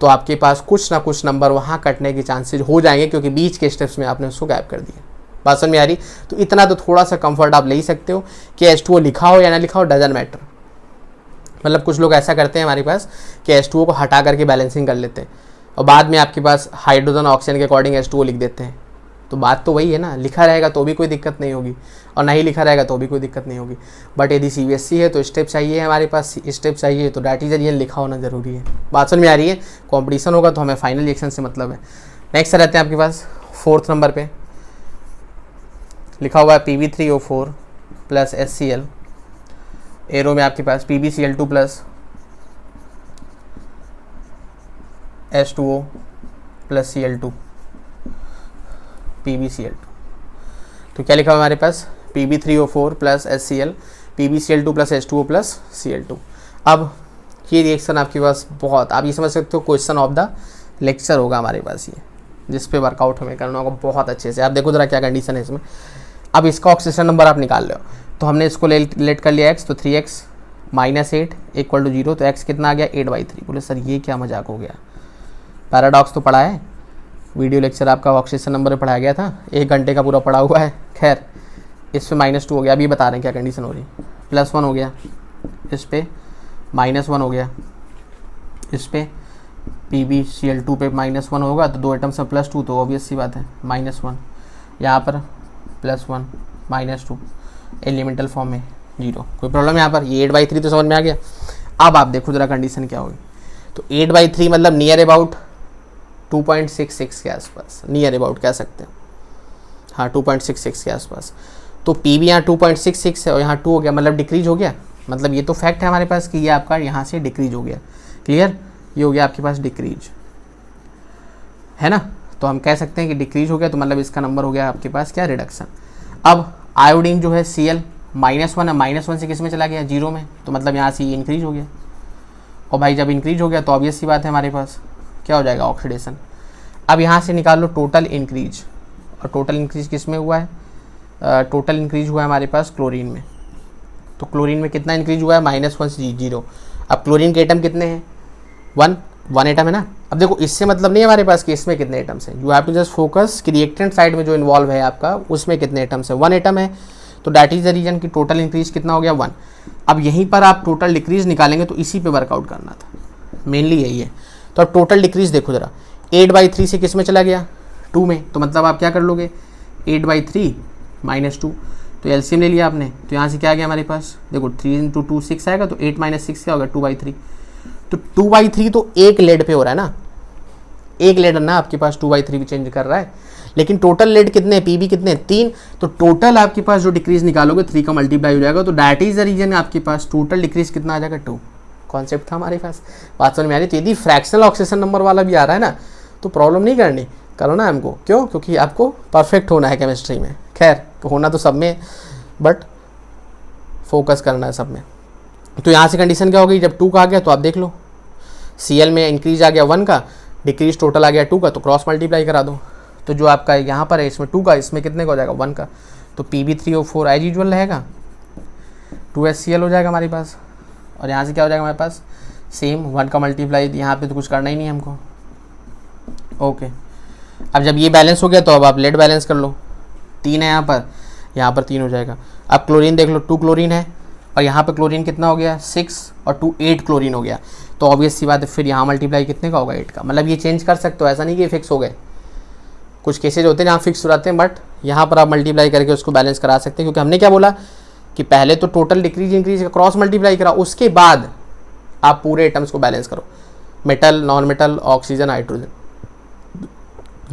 तो आपके पास कुछ ना कुछ नंबर वहाँ कटने के चांसेज हो जाएंगे, क्योंकि बीच के स्टेप्स में आपने उसको गायब कर दिया। बात समझ में आ रही। तो इतना तो थोड़ा सा कंफर्ट आप ले ही सकते हो कि H2O लिखा हो या ना लिखा हो, डजंट मैटर। मतलब कुछ लोग ऐसा करते हैं हमारे पास कि H2O को हटा करके बैलेंसिंग कर लेते हैं और बाद में आपके पास हाइड्रोजन ऑक्सीजन के अकॉर्डिंग H2O लिख देते हैं। तो बात तो वही है ना, लिखा रहेगा तो भी कोई दिक्कत नहीं होगी और नहीं लिखा रहेगा तो भी कोई दिक्कत नहीं होगी। बट यदि CBSE है तो स्टेप चाहिए, हमारे पास स्टेप चाहिए, तो डैट इज लिखा होना जरूरी है। बात समझ में आ रही है। कॉम्पिटिशन होगा तो हमें फाइनल रिएक्शन से मतलब है। नेक्स्ट रहते हैं आपके पास 4th नंबर पे, लिखा हुआ है Pb3O4 प्लस HCl, एरो में आपके पास PbCl2 plus H2O plus Cl2, PbCl2। तो क्या लिखा हुआ हमारे पास Pb3O4 plus HCl, PbCl2 plus H2O plus Cl2। अब ये रिएक्शन आपके पास बहुत, आप ये समझ सकते हो क्वेश्चन ऑफ द लेक्चर होगा हमारे पास ये, जिस पे वर्कआउट हमें करना होगा बहुत अच्छे से। आप देखो जरा क्या कंडीशन है इसमें। अब इसका ऑक्सीजन नंबर आप निकाल लो, तो हमने इसको लेट कर लिया x, तो 3x माइनस 8 इक्वल टू 0, तो x कितना आ गया 8/3। बोले सर ये क्या मजाक हो गया, पैराडॉक्स तो पढ़ा है, वीडियो लेक्चर आपका ऑक्सीजन नंबर में पढ़ाया गया था, 1 घंटे का पूरा पढ़ा हुआ है। खैर इस पे -2 हो गया, अभी बता रहे हैं क्या कंडीशन हो रही। +1 हो गया, इस पे -1 हो गया, इस पे PbCl2 पे -1 होगा, तो 2 एटम से +2, तो ऑब्वियस सी बात है -1। यहाँ पर +1 -2 एलिमेंटल फॉर्म में 0, कोई प्रॉब्लम यहाँ पर। ये 8/3 तो समझ में आ गया। अब आप देखो जरा कंडीशन क्या होगी। तो 8/3 मतलब नियर अबाउट 2.66 के आसपास, नियर अबाउट कह सकते हैं, हाँ 2.66 के आसपास। तो Pb यहाँ 2.66 है और यहाँ 2 हो गया, मतलब डिक्रीज हो गया। मतलब ये तो फैक्ट है हमारे पास कि ये आपका यहाँ से डिक्रीज हो गया, क्लियर। ये हो गया आपके पास डिक्रीज, है ना। तो हम कह सकते हैं कि डिक्रीज हो गया, तो मतलब इसका नंबर हो गया आपके पास क्या, रिडक्शन। अब आयोडीन जो है Cl -1 है, -1 से किस में चला गया, 0 में, तो मतलब यहाँ से ये इंक्रीज हो गया। और भाई जब इंक्रीज हो गया तो ऑब्वियस सी बात है हमारे पास क्या हो जाएगा, ऑक्सीडेशन। अब यहाँ से निकाल लो टोटल इंक्रीज, और टोटल इंक्रीज किस में हुआ है, टोटल इंक्रीज हुआ है हमारे पास क्लोरीन में। तो क्लोरीन में कितना इंक्रीज हुआ है, -1 से 0। अब क्लोरीन के एटम कितने हैं, 1 एटम है ना। अब देखो इससे मतलब नहीं है हमारे पास कि इसमें कितने एटम्स हैं, you have to just focus कि रिएक्टेंट साइड में जो इन्वॉल्व है आपका उसमें कितने एटम्स है, 1 एटम है। तो डैट इज द रीजन कि टोटल इंक्रीज कितना हो गया, 1। अब यहीं पर आप टोटल डिक्रीज निकालेंगे, तो इसी पे वर्कआउट करना था, मेनली यही है। तो अब टोटल डिक्रीज देखो जरा, 8/3 से किस में चला गया, 2 में। तो मतलब आप क्या कर लोगे, 8/3 - 2, तो एलसीएम ले लिया आपने। तो यहाँ से क्या आ गया हमारे पास, देखो 3 × 2 6 आएगा, तो 8 - 6 क्या होगा, 2/3। तो 2/3 तो एक लेड पे हो रहा है ना, एक लेड है ना आपके पास, 2/3 भी चेंज कर रहा है। लेकिन टोटल लेड कितने, पीबी कितने, 3। तो टोटल आपके पास जो डिक्रीज निकालोगे 3 का मल्टीप्लाई हो जाएगा। तो दैट इज द रीजन आपके पास टोटल डिक्रीज कितना आ जाएगा, 2। कॉन्सेप्ट था हमारे पास, बात समझ में आ रही। तो यदि फ्रैक्शनल ऑक्सीडेशन नंबर वाला भी आ रहा है ना, तो प्रॉब्लम नहीं करनी, करो ना हमको, क्यों, क्योंकि आपको परफेक्ट होना है केमिस्ट्री में। खैर होना तो सब में, बट फोकस करना है सब में। तो यहाँ से कंडीशन क्या होगी, जब 2 का आ गया तो आप देख लो, Cl में इंक्रीज आ गया 1 का, डिक्रीज टोटल आ गया 2 का, तो क्रॉस मल्टीप्लाई करा दो। तो जो आपका यहाँ पर है इसमें 2 का, इसमें कितने का हो जाएगा, 1 का। तो Pb3O4 एज यूजुअल रहेगा, 2HCl हो जाएगा हमारे पास। और यहाँ से क्या हो जाएगा हमारे पास, सेम 1 का मल्टीप्लाई, यहाँ पे तो कुछ करना ही नहीं है हमको। ओके, अब जब ये बैलेंस हो गया तो अब आप लेड बैलेंस कर लो, 3 है यहाँ पर 3 हो जाएगा। अब क्लोरीन देख लो, 2 क्लोरीन है, और यहाँ पे क्लोरीन कितना हो गया, 6 और 2 8 क्लोरीन हो गया। तो ऑब्वियस सी बात है फिर यहाँ मल्टीप्लाई कितने का होगा, 8 का। मतलब ये चेंज कर सकते हो, ऐसा नहीं कि फिक्स हो गए, कुछ केसेज होते हैं जहाँ फिक्स हो जाते हैं, बट यहाँ पर आप मल्टीप्लाई करके उसको बैलेंस करा सकते हैं। क्योंकि हमने क्या बोला कि पहले तो टोटल डिक्रीज इंक्रीज का क्रॉस मल्टीप्लाई करा, उसके बाद आप पूरे एटम्स को बैलेंस करो, metal, non metal, oxygen, hydrogen,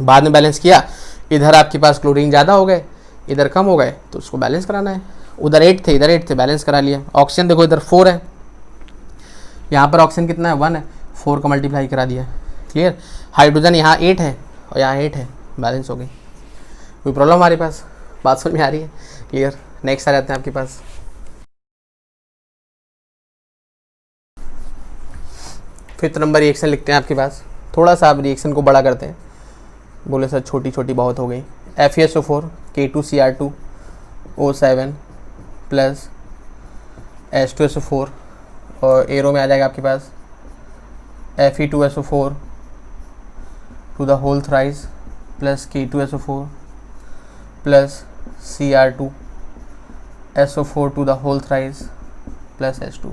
बाद में बैलेंस किया। इधर आपके पास क्लोरीन ज़्यादा हो गए, इधर कम हो गए, तो उसको बैलेंस कराना है। उधर 8 थे, इधर 8 थे, बैलेंस करा लिया। ऑक्सीजन देखो इधर 4 है, यहाँ पर ऑक्सीजन कितना है, 1 है, 4 का मल्टीप्लाई करा दिया, क्लियर। हाइड्रोजन यहाँ 8 है और यहाँ 8 है, बैलेंस हो गई। कोई प्रॉब्लम हमारे पास, बात समझ में आ रही है, क्लियर। नेक्स्ट आ जाते हैं आपके पास, फिफ्थ नंबर रिएक्शन लिखते हैं आपके पास। थोड़ा सा आप रिएक्शन को बड़ा करते हैं, बोले सर छोटी छोटी बहुत हो गई। FeSO4 K2Cr2O7 प्लस H2SO4, और एरो में आ जाएगा आपके पास Fe2SO4 to the whole thrice plus K2SO4 plus Cr2SO4 to the whole thrice plus H2।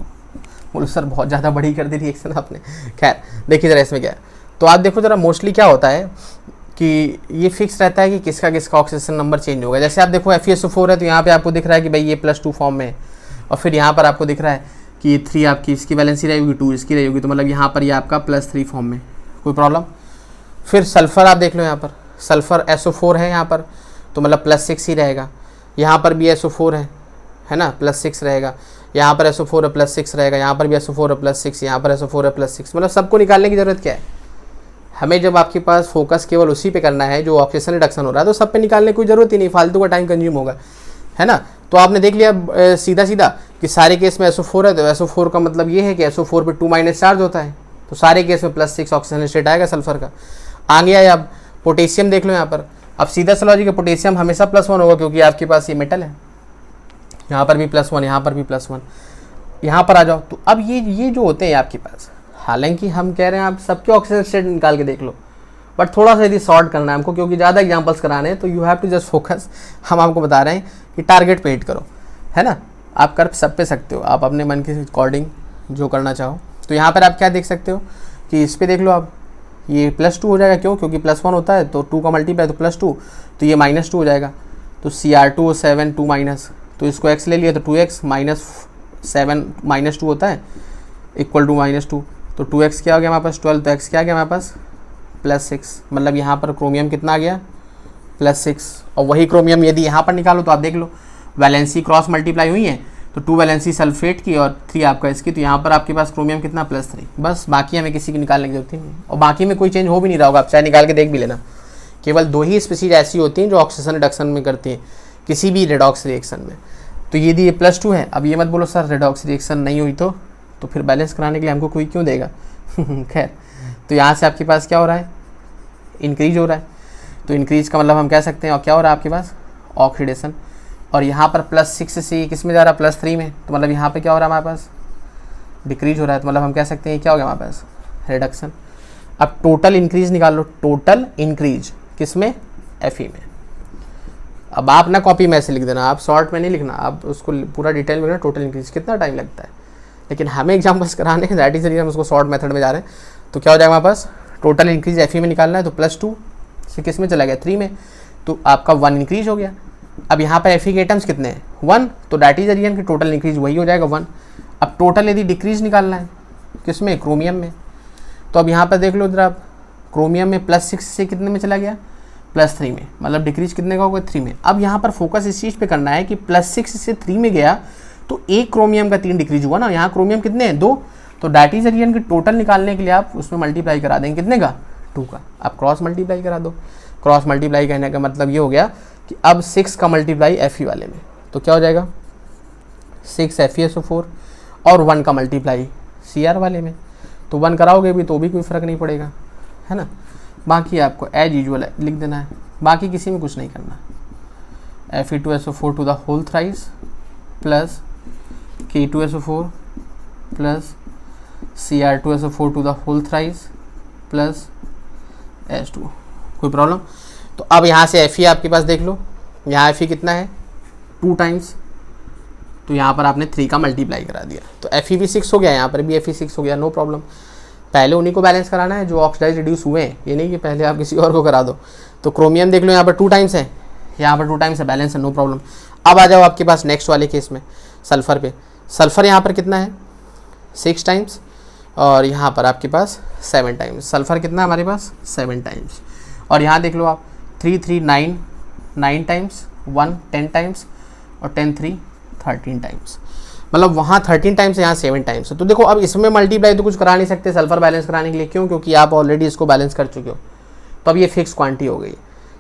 बोलो सर बहुत ज़्यादा बड़ी कर दी रिएक्शन आपने। खैर देखिए ज़रा इसमें क्या है, तो आप देखो ज़रा, मोस्टली क्या होता है कि ये फिक्स रहता है कि किसका किसका ऑक्सीडेशन नंबर चेंज होगा। जैसे आप देखो FeSO4 है, तो यहाँ पे आपको दिख रहा है कि भाई ये +2 फॉर्म में है, और फिर यहाँ पर आपको दिख रहा है कि ये 3 आपकी इसकी वैलेंसी रहेगी, 2 इसकी रहेगी, तो मतलब यहाँ पर ये आपका +3 फॉर्म में, कोई प्रॉब्लम। फिर सल्फ़र आप देख लो, यहाँ पर सल्फ़र SO4 है यहाँ पर, तो मतलब +6 ही रहेगा। यहाँ पर भी SO4 है ना, +6 रहेगा। यहाँ पर SO4 है, +6 रहेगा। यहाँ पर भी SO4 है, +6। यहाँ पर SO4 है, +6। मतलब सबको निकालने की ज़रूरत क्या है हमें, जब आपके पास फोकस केवल उसी पे करना है जो ऑक्सीजन रिडक्शन हो रहा है, तो सब पे निकालने की कोई ज़रूरत ही नहीं, फालतू का टाइम कंज्यूम होगा, है ना। तो आपने देख लिया सीधा सीधा कि सारे केस में SO4 है, तो SO4 का मतलब ये है कि SO4 पे 2- चार्ज होता है, तो सारे केस में +6 ऑक्सीजन स्टेट आएगा सल्फर का। आगे आया अब पोटेशियम देख लो यहाँ पर, अब सीधा सा लॉजिक है, पोटेशियम हमेशा +1 होगा क्योंकि आपके पास ये मेटल है। यहाँ पर भी +1, यहाँ पर भी +1, यहाँ पर आ जाओ। तो अब ये जो होते हैं आपके पास, हालांकि हम कह रहे हैं आप सबके ऑक्सीजन स्टेट निकाल के देख लो, बट थोड़ा सा यदि शॉर्ट करना है हमको क्योंकि ज़्यादा एग्जांपल्स कराने हैं, तो you have to just focus. हम आपको बता रहे हैं कि टारगेट पे हिट करो, है ना। आप कर सब पे सकते हो, आप अपने मन के अकॉर्डिंग जो करना चाहो। तो यहाँ पर आप क्या देख सकते हो कि इस पर देख लो आप, ये +2 हो जाएगा, क्यों, क्योंकि +1 होता है तो 2 का मल्टीप्लाई तो +2, तो ये -2 हो जाएगा। तो Cr2O7 2 माइनस, तो इसको x ले लिया तो 2x -7 -2 होता है इक्वल टू -2, तो 2x क्या हो गया हमारे पास 12, तो x क्या आ गया हमारे पास +6। मतलब यहाँ पर क्रोमियम कितना आ गया +6, और वही क्रोमियम यदि यहाँ पर निकालो तो आप देख लो वैलेंसी क्रॉस मल्टीप्लाई हुई है, तो 2 वैलेंसी सल्फेट की और 3 आपका इसकी, तो यहाँ पर आपके पास क्रोमियम कितना +3, बस बाकी हमें किसी की निकालने की जरूरत ही नहीं। और बाकी में कोई चेंज हो भी नहीं रहा होगा, आप चाहे निकाल के देख भी लेना। केवल 2 ही स्पीशीज ऐसी होती हैं जो ऑक्सीजन रिडक्शन में करती हैं किसी भी रेडॉक्स रिएक्शन में। तो यदि ये +2 है, अब ये मत बोलो सर रेडॉक्स रिएक्शन नहीं हुई तो फिर बैलेंस कराने के लिए हमको कोई क्यों देगा खैर, तो यहाँ से आपके पास क्या हो रहा है, इंक्रीज हो रहा है। तो इंक्रीज का मतलब हम कह सकते हैं, और क्या हो रहा है आपके पास, ऑक्सीडेशन। और यहाँ पर +6 से किस में जा रहा है, +3 में, तो मतलब यहाँ पे क्या हो रहा है हमारे पास, डिक्रीज हो रहा है। तो मतलब हम कह सकते हैं क्या हो गया हमारे पास, रिडक्शन। अब टोटल इंक्रीज निकाल लो, टोटल इंक्रीज किस में, Fe में। अब आप ना कॉपी में ऐसे लिख देना, आप शॉर्ट में नहीं लिखना, आप उसको पूरा डिटेल में लिखना, टोटल इंक्रीज कितना टाइम लगता है। लेकिन हमें एग्जाम्पल्स कराने हैं, दैट इज हम उसको शॉर्ट मेथड में जा रहे हैं। तो क्या हो जाएगा हमारे पास, टोटल इंक्रीज Fe में निकालना है, तो +2 से किस में चला गया, 3 में, तो आपका 1 इंक्रीज हो गया। अब यहाँ पर Fe के एटम्स कितने हैं, 1, तो दैट इज की टोटल इंक्रीज वही हो जाएगा 1। अब टोटल यदि डिक्रीज निकालना है किस में, क्रोमियम में, तो अब यहाँ पर देख लो इधर आप, क्रोमियम में +6 से कितने में चला गया, +3 में, मतलब डिक्रीज कितने का होगा, 3 में। अब यहाँ पर फोकस इस चीज़ पे करना है कि +6 से 3 में गया तो एक क्रोमियम का 3 डिक्रीज हुआ ना, यहाँ क्रोमियम कितने हैं, 2, तो दैट इज की टोटल निकालने के लिए आप उसमें मल्टीप्लाई करा देंगे कितने का, 2 का। आप क्रॉस मल्टीप्लाई करा दो, क्रॉस मल्टीप्लाई करने का मतलब ये हो गया कि अब 6 का मल्टीप्लाई Fe वाले में, तो क्या हो जाएगा 6 FeSO4 और 1 का मल्टीप्लाई Cr वाले में, तो 1 कराओगे भी तो भी कोई फ़र्क नहीं पड़ेगा, है ना। बाकी आपको एज यूजुअल लिख देना है, बाकी किसी में कुछ नहीं करना। Fe2SO4 to the whole thrice plus K2SO4 plus Cr2SO4 to the whole thrice plus H2। कोई प्रॉब्लम। तो अब यहाँ से Fe आपके पास देख लो, यहाँ Fe कितना है 2 टाइम्स, तो यहाँ पर आपने 3 का मल्टीप्लाई करा दिया, तो Fe भी 6 हो गया, यहाँ पर भी Fe 6 हो गया, नो प्रॉब्लम। पहले उन्हीं को बैलेंस कराना है जो ऑक्सीडाइज रिड्यूस हुए हैं, ये नहीं कि पहले आप किसी और को करा दो। तो क्रोमियम देख लो यहाँ पर 2 टाइम्स है, यहाँ पर 2 टाइम्स है, बैलेंस है, नो प्रॉब्लम। अब आ जाओ आपके पास नेक्स्ट वाले केस में सल्फ़र पे। सल्फ़र यहाँ पर कितना है 6 टाइम्स और यहाँ पर आपके पास 7 टाइम्स। सल्फ़र कितना है हमारे पास 7 टाइम्स। और यहाँ देख लो आप 3 3 9 9 टाइम्स, 1 10 टाइम्स और 10 3 13 टाइम्स, मतलब वहाँ 13 टाइम्स यहाँ 7 टाइम्स। तो देखो अब इसमें मल्टीप्लाई तो कुछ करा नहीं सकते सल्फर बैलेंस कराने के लिए, क्यों, क्योंकि आप ऑलरेडी इसको बैलेंस कर चुके हो, तो अब ये फिक्स क्वांटिटी हो गई।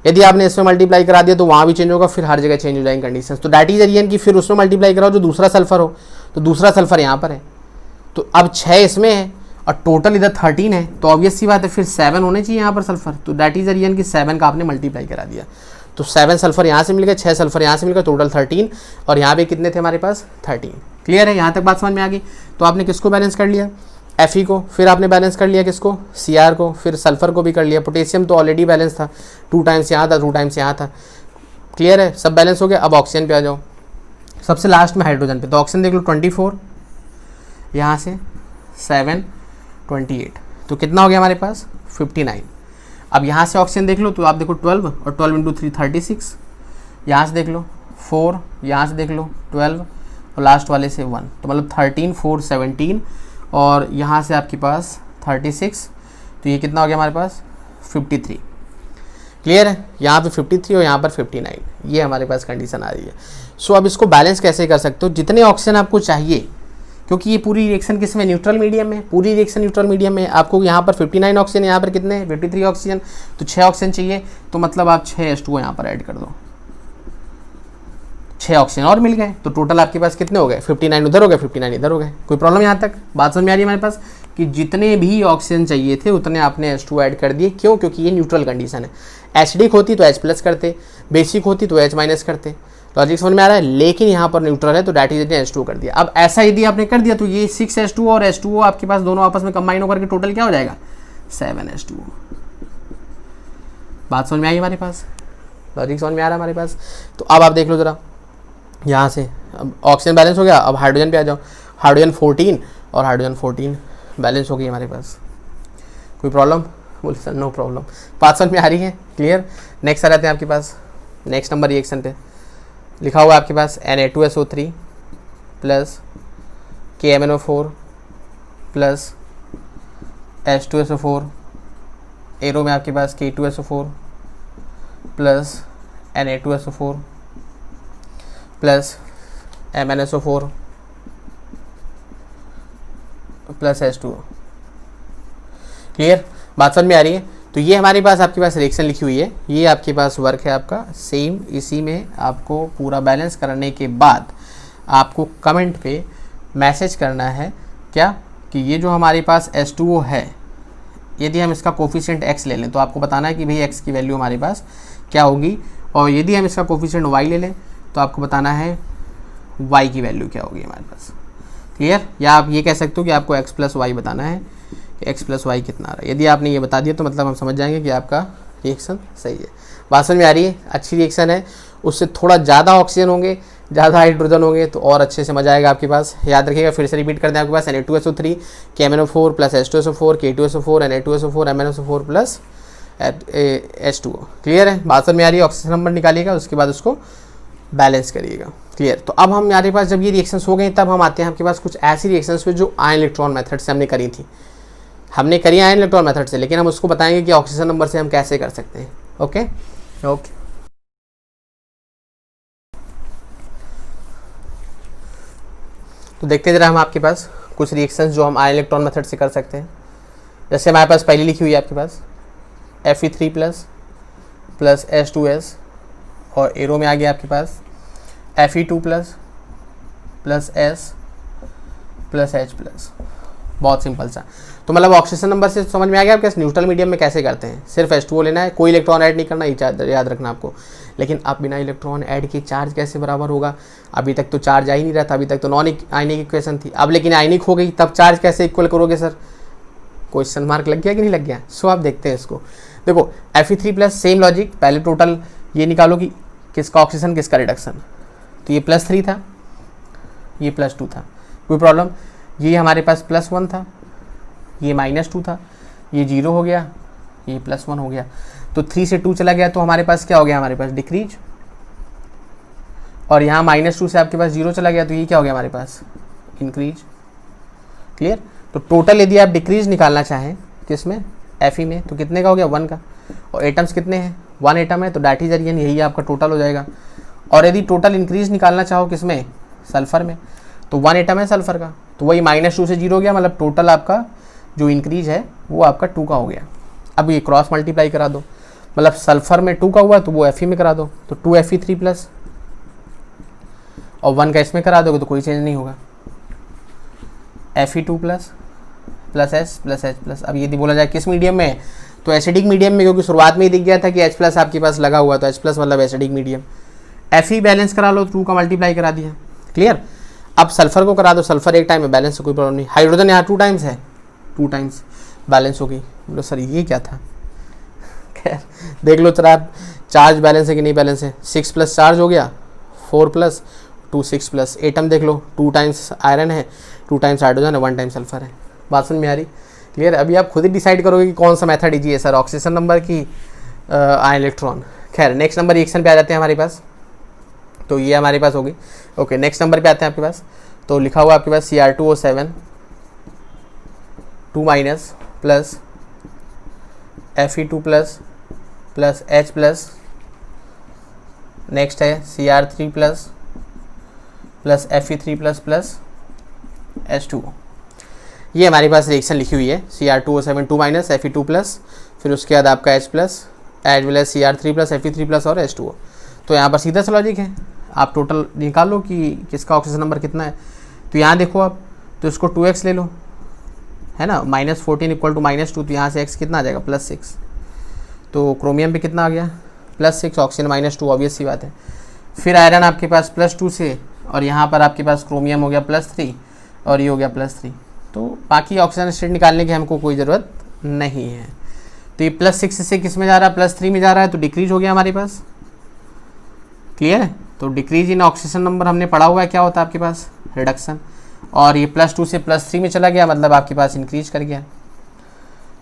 यदि आपने इसमें मल्टीप्लाई करा दिया तो वहाँ भी चेंज होगा, फिर हर जगह चेंज हो जाएंगे कंडीशन। तो दैट इज रीजन कि फिर उसमें मल्टीप्लाई कराओ जो दूसरा सल्फर हो, तो दूसरा सल्फर यहाँ पर है, तो अब 6 इसमें है और टोटल इधर 13 है, तो ऑब्वियस सी बात है फिर 7 होने चाहिए यहाँ पर सल्फर, तो दैट इज रीजन कि 7 का आपने मल्टीप्लाई करा दिया। तो 7 सल्फर यहाँ से मिल गया, 6 सल्फर यहाँ से मिल गया, टोटल 13, और यहाँ पे कितने थे हमारे पास 13। क्लियर है, यहाँ तक बात समझ में आ गई। तो आपने किसको बैलेंस कर लिया, Fe को, फिर आपने बैलेंस कर लिया किसको, Cr को, फिर सल्फर को भी कर लिया। पोटेशियम तो ऑलरेडी बैलेंस था, 2 टाइम्स यहाँ था, 2 टाइम्स यहाँ था। क्लियर है, सब बैलेंस हो गया। अब ऑक्सीजन पे आ जाओ, सबसे लास्ट में हाइड्रोजन पे। तो ऑक्सीजन देख लो 24, यहाँ से 7 28, तो कितना हो गया हमारे पास 59। अब यहाँ से ऑक्सीजन देख लो तो आप देखो 12 और 12 इंटू 3 36, यहाँ से देख लो 4, यहाँ से देख लो 12 और लास्ट वाले से 1, तो मतलब 13 4 17 और यहाँ से आपके पास 36, तो ये कितना हो गया हमारे पास 53। क्लियर है, यहाँ पे 53 और यहाँ पर 59, ये हमारे पास कंडीशन आ रही है। सो अब इसको बैलेंस कैसे कर सकते हो, जितने ऑक्सीजन आपको चाहिए, क्योंकि ये पूरी रिएक्शन किस में, न्यूट्रल मीडियम में, पूरी रिएक्शन न्यूट्रल मीडियम में। आपको यहाँ पर 59 ऑक्सीजन, यहाँ पर कितने 53 ऑक्सीजन, तो 6 ऑक्सीजन चाहिए, तो मतलब आप 6 H2O यहाँ पर ऐड कर दो, 6 ऑक्सीजन और मिल गए, तो टोटल आपके पास कितने हो गए 59 उधर हो गए, 59 इधर हो गए। कोई प्रॉब्लम यहाँ तक बात समझ में आ रही है हमारे पास, कि जितने भी ऑक्सीजन चाहिए थे उतने आपने H2O ऐड कर दिए। क्यों, क्योंकि ये न्यूट्रल कंडीशन है। एसिडिक होती तो H+ करते, बेसिक होती तो H- करते, लॉजिक समझ में आ रहा है। लेकिन यहाँ पर न्यूट्रल है तो डैट इज H2O कर दिया। अब ऐसा यदि आपने कर दिया तो ये 6 H2O और H2O आपके पास दोनों आपस में कंबाइन होकर के टोटल क्या हो जाएगा 7 H2O। बात समझ में आई हमारे पास, लॉजिक समझ में आ रहा है हमारे पास। तो अब आप देख लो जरा, यहाँ से अब ऑक्सीजन बैलेंस हो गया। अब हाइड्रोजन पे आ जाओ, हाइड्रोजन 14 और हाइड्रोजन 14 बैलेंस हो गई हमारे पास। कोई प्रॉब्लम, बोल सर नो प्रॉब्लम, बात समझ में आ रही है, क्लियर। नेक्स्ट आ जाते हैं आपके पास, नेक्स्ट नंबर रिएक्शन पे लिखा हुआ है आपके पास Na2SO3 plus KMnO4 plus H2SO4, arrow में आपके पास K2SO4 plus Na2SO4 plus MnSO4 plus H2O। Clear, बात समझ में आ रही है। तो ये हमारे पास आपके पास रिएक्शन लिखी हुई है, ये आपके पास वर्क है आपका सेम। इसी में आपको पूरा बैलेंस करने के बाद आपको कमेंट पे मैसेज करना है क्या, कि ये जो हमारे पास H2O है, यदि हम इसका कोफिशिएंट x ले लें तो आपको बताना है कि भाई x की वैल्यू हमारे पास क्या होगी, और यदि हम इसका कोफिशिएंट y ले लें तो आपको बताना है y की वैल्यू क्या होगी हमारे पास। क्लियर, या आप ये कह सकते हो कि आपको x प्लस वाई बताना है कि x प्लस वाई कितना आ रहा है। यदि आपने ये बता दिया तो मतलब हम समझ जाएंगे कि आपका रिएक्शन सही है। बात समझ में आ रही है, अच्छी रिएक्शन है। उससे थोड़ा ज़्यादा ऑक्सीजन होंगे, ज़्यादा हाइड्रोजन होंगे तो और अच्छे से मजा आएगा आपके पास। याद रखिएगा, फिर से रिपीट करते हैं आपके पास Na2SO3 KMnO4 plus H2SO4 K2SO4 Na2SO4 MnSO4 plus H2O। Clear है, बात समझ में आ रही है। ऑक्सीजन नंबर निकालिएगा, उसके बाद उसको बैलेंस करिएगा। क्लियर, तो अब हम हमारे पास जब ये रिएक्शंस हो गए तब हम आते हैं आपके पास कुछ ऐसी रिएक्शंस पे जो आयन इलेक्ट्रॉन मेथड से हमने करी थी। हमने करी आयन इलेक्ट्रॉन मेथड से, लेकिन हम उसको बताएंगे कि ऑक्सीजन नंबर से हम कैसे कर सकते हैं। ओके ओके, तो देखते जरा हम आपके पास कुछ रिएक्शंस जो हम आयन इलेक्ट्रॉन मेथड से कर सकते हैं। जैसे हमारे पास पहली लिखी हुई है आपके पास Fe3 प्लस H2S, और एरो में आ गया आपके पास Fe2 plus S plus H plus. बहुत सिंपल सा। तो मतलब ऑक्सीजन नंबर से समझ में आ गया आपके न्यूट्रल मीडियम में कैसे करते हैं। सिर्फ H2O लेना है, कोई इलेक्ट्रॉन ऐड नहीं करना, ये याद रखना आपको। लेकिन अब बिना इलेक्ट्रॉन ऐड के चार्ज कैसे बराबर होगा, अभी तक तो चार्ज आ ही नहीं रहा था, अभी तक तो नॉन आयनिक इक्वेशन थी। अब लेकिन आयनिक हो गई, तब चार्ज कैसे इक्वल करोगे सर, क्वेश्चन मार्क लग गया कि नहीं लग गया। सो आप देखते हैं इसको। देखो Fe3 प्लस, सेम लॉजिक, पहले टोटल ये निकालो कि किसका ऑक्सीजन किसका रिडक्शन। तो ये +3 था, ये +2 था, कोई प्रॉब्लम। ये हमारे पास +1 था, ये -2 था, ये 0 हो गया, ये +1 हो गया। तो 3 से 2 चला गया तो हमारे पास क्या हो गया, हमारे पास डिक्रीज। और यहाँ -2 से आपके पास 0 चला गया तो ये क्या हो गया हमारे पास, इंक्रीज। क्लियर, तो टोटल यदि आप डिक्रीज निकालना चाहें किसमें, Fe में, तो कितने का हो गया, 1 का। और एटम्स कितने हैं, 1 एटम है, तो डैट इज एरियन, यही आपका टोटल हो जाएगा। और यदि टोटल इंक्रीज निकालना चाहो किसमें, सल्फर में, तो 1 एटम है सल्फर का, तो वही -2 से 0 हो गया, मतलब टोटल आपका जो इंक्रीज है वो आपका 2 का हो गया। अब ये क्रॉस मल्टीप्लाई करा दो, मतलब सल्फर में 2 का हुआ तो वो Fe में करा दो, तो 2Fe3 प्लस, और 1 का इसमें करा दोगे तो कोई चेंज नहीं होगा, Fe2 plus S plus H plus. अब यदि बोला जाए किस मीडियम में, तो एसिडिक मीडियम में, क्योंकि शुरुआत में ही दिख गया था कि H प्लस आपके पास लगा हुआ, तो H प्लस मतलब एसिडिक मीडियम। Fe बैलेंस करा लो, 2 का मल्टीप्लाई करा दिया। क्लियर, अब सल्फर को करा दो, सल्फर एक टाइम में बैलेंस से कोई प्रॉब्लम नहीं। हाइड्रोजन यहाँ 2 टाइम्स है, 2 टाइम्स बैलेंस हो गई। बोलो सर ये क्या था, खैर देख लो जरा आप, चार्ज बैलेंस है कि नहीं बैलेंस है। 6 प्लस चार्ज हो गया, 4 प्लस 2 6 प्लस। एटम देख लो, 2 टाइम्स आयरन है, 2 टाइम्स हाइड्रोजन है, 1 टाइम सल्फर है। बात समझ में आ रही। क्लियर, अभी आप खुद ही डिसाइड करोगे कि कौन सा मेथड इजी है सर, ऑक्सीजन नंबर की आयन इलेक्ट्रॉन। खैर नेक्स्ट नंबर रिएक्शन पे आ जाते हैं हमारे पास, तो ये हमारे पास होगी। ओके, नेक्स्ट नंबर पे आते हैं आपके पास, तो लिखा हुआ आपके पास Cr2O7 2 minus plus Fe2 plus H plus. Next है Cr3 plus Fe3 plus H2O। ये हमारे पास रिएक्शन लिखी हुई है, Cr2O7 2 माइनस Fe2 प्लस, फिर उसके बाद आपका H plus as well as Cr3 plus Fe3 plus और H2O। तो यहाँ पर सीधा सा लॉजिक है, आप टोटल निकाल लो कि किसका ऑक्सीजन नंबर कितना है। तो यहाँ देखो आप, तो इसको 2x ले लो, है ना, -14 इक्वल टू -2, तो यहाँ से x कितना आ जाएगा, +6। तो क्रोमियम पे कितना आ गया, +6, ऑक्सीजन -2, ऑब्वियस सी बात है। फिर आयरन आपके पास +2 से, और यहाँ पर आपके पास क्रोमियम हो गया +3, और ये हो गया +3। तो बाकी ऑक्सीजन स्टेट निकालने की हमको कोई ज़रूरत नहीं है। तो ये +6 से किस में जा रहा है, +3 में जा रहा है, तो डिक्रीज हो गया हमारे पास। क्लियर है, तो डिक्रीज इन ऑक्सीजन नंबर हमने पढ़ा हुआ है, क्या होता है आपके पास, रिडक्शन। और ये +2 से +3 में चला गया, मतलब आपके पास इंक्रीज कर गया।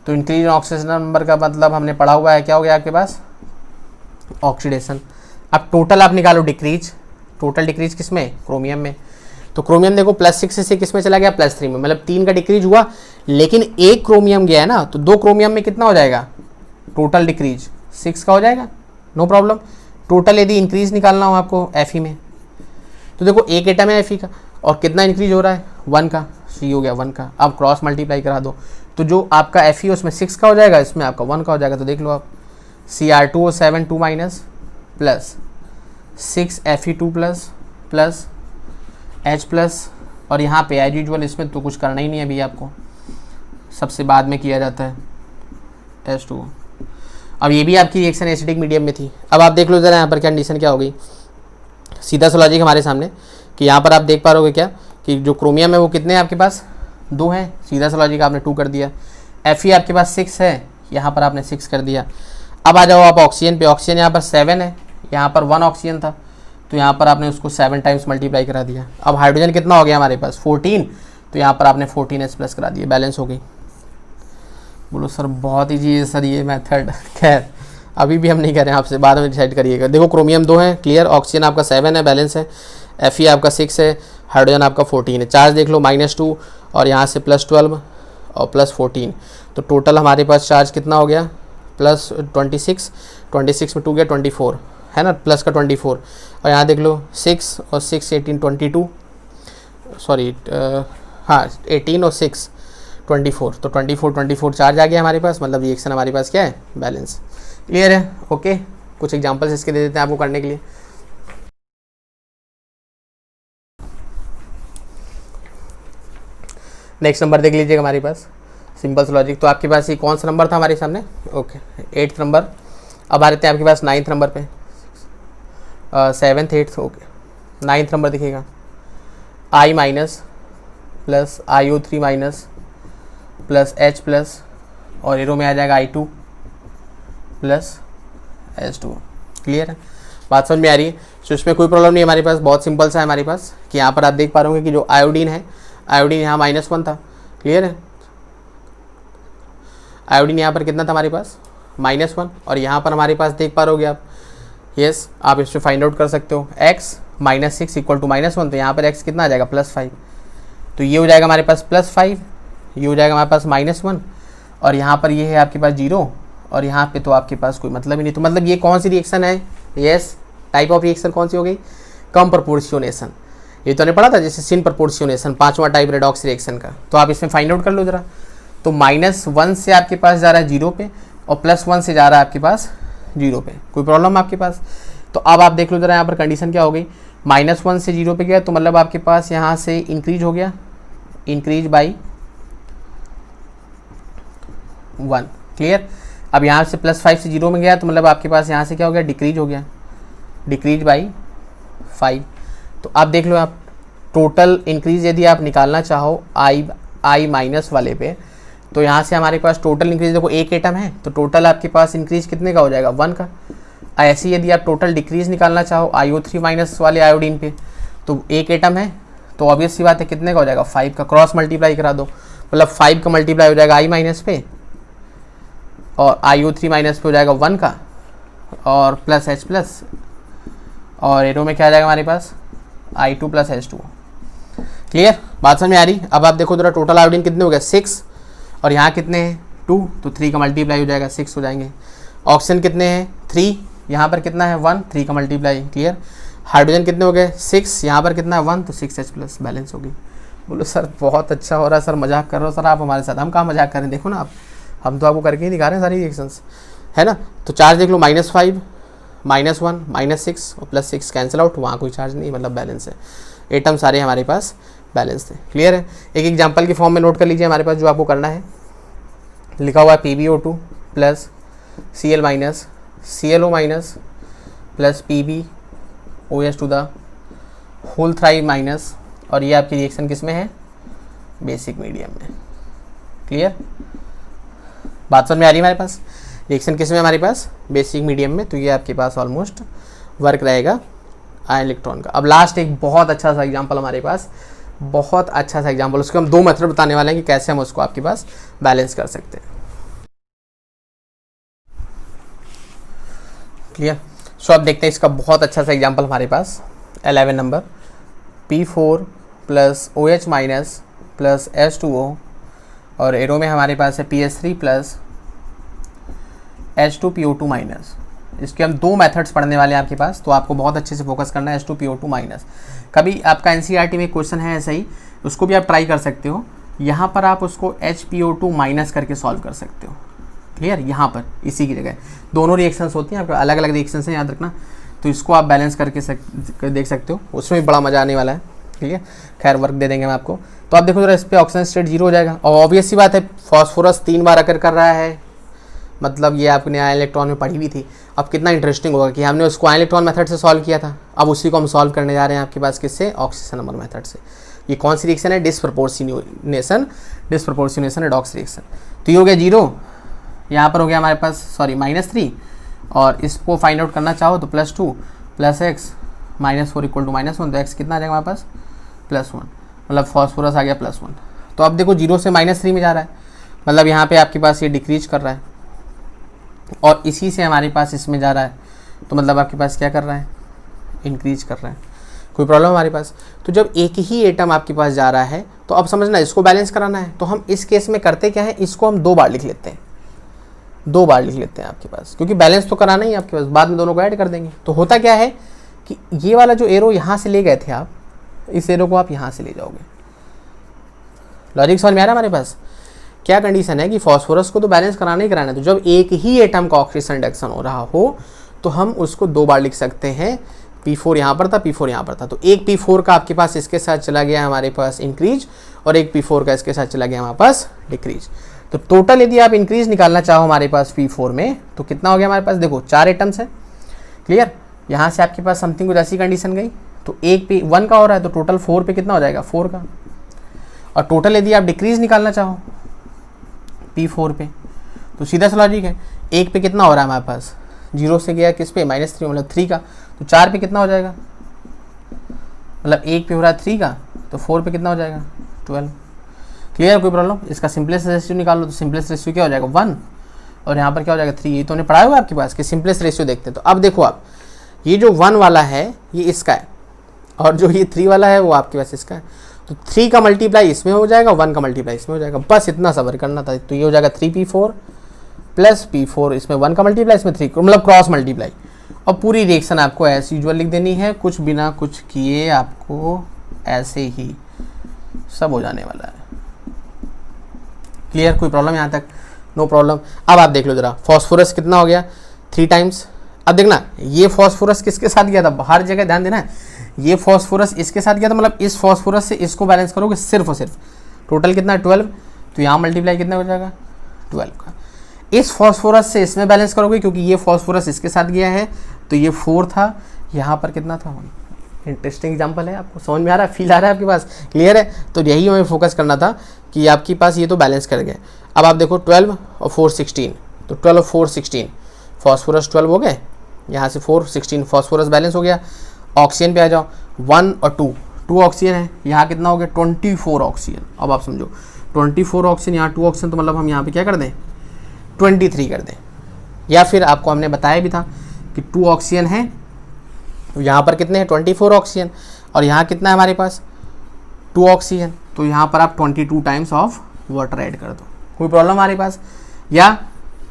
तो इंक्रीज इन ऑक्सीजन नंबर का मतलब हमने पढ़ा हुआ है, क्या हो गया आपके पास, ऑक्सीडेशन। अब टोटल आप निकालो डिक्रीज, टोटल डिक्रीज किस में, क्रोमियम में। तो क्रोमियम देखो +6 से किस में चला गया, +3 में, मतलब 3 का डिक्रीज हुआ, लेकिन एक क्रोमियम गया है ना, तो 2 क्रोमियम में कितना हो जाएगा, टोटल डिक्रीज 6 का हो जाएगा, नो प्रॉब्लम। टोटल यदि इंक्रीज निकालना हो आपको Fe में, तो देखो एक एटम है Fe का, और कितना इंक्रीज हो रहा है, 1 का। सी हो गया 1 का। अब क्रॉस मल्टीप्लाई करा दो तो जो आपका एफ ई उसमें 6 का हो जाएगा, इसमें आपका 1 का हो जाएगा। तो देख लो आप Cr2O7 2 minus plus 6 Fe2 plus plus H plus, और यहाँ पे एज यूजुअल इसमें तो कुछ करना ही नहीं है अभी, आपको सबसे बाद में किया जाता है H2O। अब ये भी आपकी रिएक्शन एसिडिक मीडियम में थी। अब आप देख लो ज़रा यहाँ पर कंडीशन क्या हो गई। सीधा सा लॉजिक हमारे सामने कि यहाँ पर आप देख पा रहोगे क्या कि जो क्रोमियम है वो कितने हैं आपके पास, 2 हैं। सीधा सा लॉजिक आपने 2 कर दिया। Fe आपके पास 6 है, यहाँ पर आपने 6 कर दिया। अब आ जाओ आप ऑक्सीजन पे। ऑक्सीजन यहाँ पर 7 है, यहाँ पर 1 ऑक्सीजन था, तो यहाँ पर आपने उसको 7 टाइम्स मल्टीप्लाई करा दिया। अब हाइड्रोजन कितना हो गया हमारे पास 14, तो यहाँ पर आपने 14H प्लस करा दिया, बैलेंस हो गई। बोलो सर बहुत ईजी है सर ये मेथड। खैर अभी भी हम नहीं कर रहे हैं, आपसे बाद में डिसाइड करिएगा। देखो क्रोमियम 2 है क्लियर, ऑक्सीजन आपका 7 है, बैलेंस है। Fe आपका 6 है, हाइड्रोजन आपका 14 है। चार्ज देख लो -2 और यहाँ से +12 और +14, तो टोटल हमारे पास चार्ज कितना हो गया +26। 26 में 2 गया 24 है ना, प्लस का 24, और यहाँ देख लो 6 और 6 18 22, सॉरी हाँ 18 और 6 24, तो 24 चार्ज आ गया हमारे पास, मतलब रिएक्शन हमारे पास क्या है, बैलेंस। क्लियर है? ओके, कुछ एग्जांपल्स इसके दे देते हैं आपको करने के लिए। नेक्स्ट नंबर देख लीजिएगा हमारे पास, सिंपल सा लॉजिक। तो आपके पास ये कौन सा नंबर था हमारे सामने, ओके 8th नंबर। अब आ रहे थे आपके पास 9th नंबर पे, 7th 8th, okay 9th number देखिएगा, I minus plus IO3 minus plus H plus, और एरो में आ जाएगा I2 प्लस H2। क्लियर है? बात समझ में आ रही है? तो इसमें कोई प्रॉब्लम नहीं है हमारे पास, बहुत सिंपल सा है हमारे पास कि यहाँ पर आप देख पा रहे होंगे कि जो आयोडीन है, आयोडीन यहाँ -1 था। क्लियर है? आयोडीन यहाँ पर कितना था हमारे पास -1, और यहाँ पर हमारे पास देख पा रहोगे आप, यस आप इसमें फाइंड आउट कर सकते हो x -6 इक्वल टू -1, तो यहाँ पर x कितना आ जाएगा +5, तो ये हो जाएगा हमारे पास +5, ये हो जाएगा हमारे पास -1, और यहाँ पर ये है आपके पास 0, और यहाँ पे तो आपके पास कोई मतलब ही नहीं। तो मतलब ये कौन सी रिएक्शन है, यस टाइप ऑफ रिएक्शन कौन सी हो गई, कम प्रपोर्शियोनेशन। ये तो हमने पढ़ा था जैसे सिन प्रपोर्शियोनेशन, 5वां टाइप रेडॉक्स रिएक्शन का, तो आप इसमें फाइंड आउट कर लो जरा। तो -1 से आपके पास जा रहा है 0 पे, और +1 से जा रहा है आपके पास 0 पे, कोई प्रॉब्लम आपके पास। तो अब आप देख लो जरा यहाँ पर कंडीशन क्या हो गई, -1 से 0 पे गया, तो मतलब आपके पास यहाँ से इंक्रीज हो गया, इंक्रीज बाई 1। क्लियर? अब यहाँ से +5 से 0 में गया, तो मतलब आपके पास यहाँ से क्या हो गया, डिक्रीज हो गया, डिक्रीज बाई 5। तो आप देख लो, आप टोटल इंक्रीज यदि आप निकालना चाहो I माइनस वाले पे, तो यहाँ से हमारे पास टोटल इंक्रीज देखो, एक एटम है तो टोटल आपके पास इंक्रीज कितने का हो जाएगा, 1 का। ऐसे यदि आप टोटल डिक्रीज निकालना चाहो IO3 माइनस वाले आयोडीन पे, तो एक एटम है तो ऑब्वियस सी बात है कितने का हो जाएगा, 5 का। क्रॉस मल्टीप्लाई करा दो, मतलब 5 का मल्टीप्लाई हो जाएगा I माइनस पे, और IO3 माइनस पे हो जाएगा 1 का, और प्लस H प्लस, और एरो में क्या आ जाएगा हमारे पास I2 प्लस H2। क्लियर? बात समझ में आ रही? अब आप देखो जरा टोटल आयोडीन कितने हो गए 6, और यहाँ कितने हैं 2, तो 3 का मल्टीप्लाई हो जाएगा 6 हो जाएंगे। ऑक्सीजन कितने हैं 3, यहाँ पर कितना है 1, 3 का मल्टीप्लाई। क्लियर? हाइड्रोजन कितने हो गए 6, यहाँ पर कितना है 1, तो 6H प्लस, बैलेंस होगी। बोलो सर बहुत अच्छा हो रहा है सर, मजाक कर रहे हो सर आप हमारे साथ। हम कहाँ मजाक कर रहे हैं, देखो ना आप, हम तो आपको करके ही दिखा रहे हैं सारी रिएक्शंस, है ना। तो चार्ज देख लो -5 -1 -6 और +6 कैंसिल आउट, वहाँ कोई चार्ज नहीं, मतलब बैलेंस है। एटम सारे हमारे पास बैलेंस थे। क्लियर है? एक एग्जांपल की फॉर्म में नोट कर लीजिए हमारे पास जो आपको करना है। लिखा हुआ है PbO2 plus Cl minus ClO minus plus PbOH to the whole 3 minus, और ये आपकी रिएक्शन किस में है, बेसिक मीडियम में। क्लियर? बात समझ में आ रही है हमारे पास, रिएक्शन किस में हमारे पास, बेसिक मीडियम में। तो ये आपके पास ऑलमोस्ट वर्क रहेगा आयन इलेक्ट्रॉन का। अब लास्ट एक बहुत अच्छा सा एग्जांपल हमारे पास, बहुत अच्छा सा एग्जांपल, उसको हम 2 मेथड बताने वाले हैं कि कैसे हम उसको आपके पास बैलेंस कर सकते हैं। क्लियर? सो अब देखते हैं इसका बहुत अच्छा सा एग्जांपल हमारे पास 11 number, P4 plus OH minus plus H2O, और एरो में हमारे पास है PS3 प्लस H2PO2 माइनस। इसके हम 2 मेथड्स पढ़ने वाले हैं आपके पास, तो आपको बहुत अच्छे से फोकस करना है H2PO2 माइनस। कभी आपका NCERT में क्वेश्चन है ऐसा ही, उसको भी आप ट्राई कर सकते हो। यहाँ पर आप उसको HPO2 माइनस करके सॉल्व कर सकते हो। क्लियर, यहाँ पर इसी की जगह दोनों रिएक्शंस होती हैं, आपके अलग अलग रिएक्शंस हैं, याद रखना। तो इसको आप बैलेंस करके देख सकते हो, उसमें भी बड़ा मजा आने वाला है। ठीक है, खैर वर्क दे देंगे हम आपको। तो आप देखो जरा, इस पर ऑक्सीजन स्टेट 0 हो जाएगा। और ऑब्वियस सी बात है, फॉस्फोरस 3 बार अकर कर रहा है, मतलब ये आपने आयन इलेक्ट्रॉन में पढ़ी भी थी। अब कितना इंटरेस्टिंग होगा कि हमने उसको आयन इलेक्ट्रॉन मेथड से सॉल्व किया था, अब उसी को हम सॉल्व करने जा रहे हैं आपके पास किससे, ऑक्सीजन नंबर मेथड से। ये कौन सी रिएक्शन है, डिस्प्रपोर्शनेशन रिडॉक्स रिएक्शन। तो ये हो गया 0, यहाँ पर हो गया हमारे पास सॉरी -3, और इसको फाइंड आउट करना चाहो तो +2 + x -4 = -1, तो x कितना आ जाएगा हमारे पास +1, मतलब फॉस्फोरस आ गया +1। तो अब देखो 0 से -3 में जा रहा है, मतलब यहाँ पे आपके पास ये डिक्रीज कर रहा है, और इसी से हमारे पास इसमें जा रहा है, तो मतलब आपके पास क्या कर रहा है, इंक्रीज कर रहा है। कोई प्रॉब्लम हमारे पास। तो जब एक ही एटम आपके पास जा रहा है, तो अब समझना इसको बैलेंस कराना है, तो हम इस केस में करते क्या है, इसको हम 2 बार लिख लेते हैं, 2 बार लिख लेते हैं आपके पास, क्योंकि बैलेंस तो कराना ही आपके पास, बाद में दोनों को ऐड कर देंगे। तो होता क्या है कि ये वाला जो एरो यहाँ से ले गए थे आप, इस एरो को आप यहाँ से ले जाओगे। लॉजिक समझ में आ रहा है हमारे पास। क्या कंडीशन है कि फॉस्फोरस को तो बैलेंस कराना ही कराना है, तो जब एक ही एटम का ऑक्सीजन रिडक्शन हो रहा हो तो हम उसको 2 बार लिख सकते हैं। P4 यहाँ पर था, P4 यहाँ पर था, तो एक P4 का आपके पास इसके साथ चला गया हमारे पास इंक्रीज, और एक P4 का इसके साथ चला गया हमारे पास डिक्रीज। तो टोटल यदि आप इंक्रीज निकालना चाहो हमारे पास P4 में, तो कितना हो गया हमारे पास, देखो 4 एटम्स है। क्लियर, यहाँ से आपके पास समथिंग कुछ ऐसी कंडीशन गई, तो एक पे 1 का हो रहा है, तो टोटल 4 पे कितना हो जाएगा, 4 का। और टोटल यदि आप डिक्रीज निकालना चाहो P4 पे, तो सीधा सा लॉजिक है, एक पे कितना हो रहा है हमारे पास, 0 से गया किस पे, -3, मतलब 3 का, तो 4 पे कितना हो जाएगा, मतलब एक पे हो रहा है 3 का, तो 4 पे कितना हो जाएगा, 12। क्लियर, कोई प्रॉब्लम। इसका सिंपलेस्ट रेशियो निकाल लो, तो सिंपलेस्ट रेशियो क्या हो जाएगा, 1, और यहाँ पर क्या हो जाएगा 3। ये तो पढ़ाया हुआ आपके पास कि सिंपलेस्ट रेशियो देखते हैं। तो अब देखो आप, ये जो 1 वाला है ये इसका है, और जो ये 3 वाला है वो आपके पास इसका है। तो 3 का मल्टीप्लाई इसमें हो जाएगा, 1 का मल्टीप्लाई इसमें हो जाएगा, बस इतना सबर करना था। तो ये हो जाएगा 3P4 + P4, इसमें 1 का मल्टीप्लाई, इसमें 3, मतलब क्रॉस मल्टीप्लाई। और पूरी रिएक्शन आपको एज यूजुअल लिख देनी है, कुछ बिना कुछ किए आपको ऐसे ही सब हो जाने वाला है। क्लियर, कोई प्रॉब्लम यहाँ तक, नो प्रॉब्लम। अब आप देख लो जरा, फॉस्फोरस कितना हो गया, 3 टाइम्स। अब देखना, ये फॉस्फोरस किसके साथ गया था, हर जगह ध्यान देना है, ये फॉस्फोरस इसके साथ गया था, मतलब इस फॉस्फोरस से इसको बैलेंस करोगे सिर्फ और सिर्फ, टोटल कितना है 12, तो यहाँ मल्टीप्लाई कितना हो जाएगा 12 का। इस फॉस्फोरस से इसमें बैलेंस करोगे, क्योंकि ये फॉस्फोरस इसके साथ गया है, तो ये 4 था, यहाँ पर कितना था 1। इंटरेस्टिंग एग्जाम्पल है, आपको समझ में आ रहा है, फील आ रहा है आपके पास, क्लियर है। तो यही हमें फोकस करना था कि आपके पास ये तो बैलेंस कर गए। अब आप देखो 12 और 4 16, तो 12 और 4 16, फॉस्फोरस 12 हो गए, यहाँ से 4 16 फॉस्फोरस बैलेंस हो गया। ऑक्सीजन पे आ जाओ, 1 और 2 ऑक्सीजन है, यहाँ कितना हो गया 24 ऑक्सीजन। अब आप समझो 24 ऑक्सीजन, यहाँ 2 ऑक्सीजन, तो मतलब हम यहाँ पे क्या कर दें 23 कर दें। या फिर आपको हमने बताया भी था कि 2 ऑक्सीजन है, तो यहाँ पर कितने हैं 24 ऑक्सीजन, और यहाँ कितना है हमारे पास 2 ऑक्सीजन, तो यहाँ पर आप 22 टाइम्स ऑफ वाटर ऐड कर दो, कोई प्रॉब्लम हमारे पास। या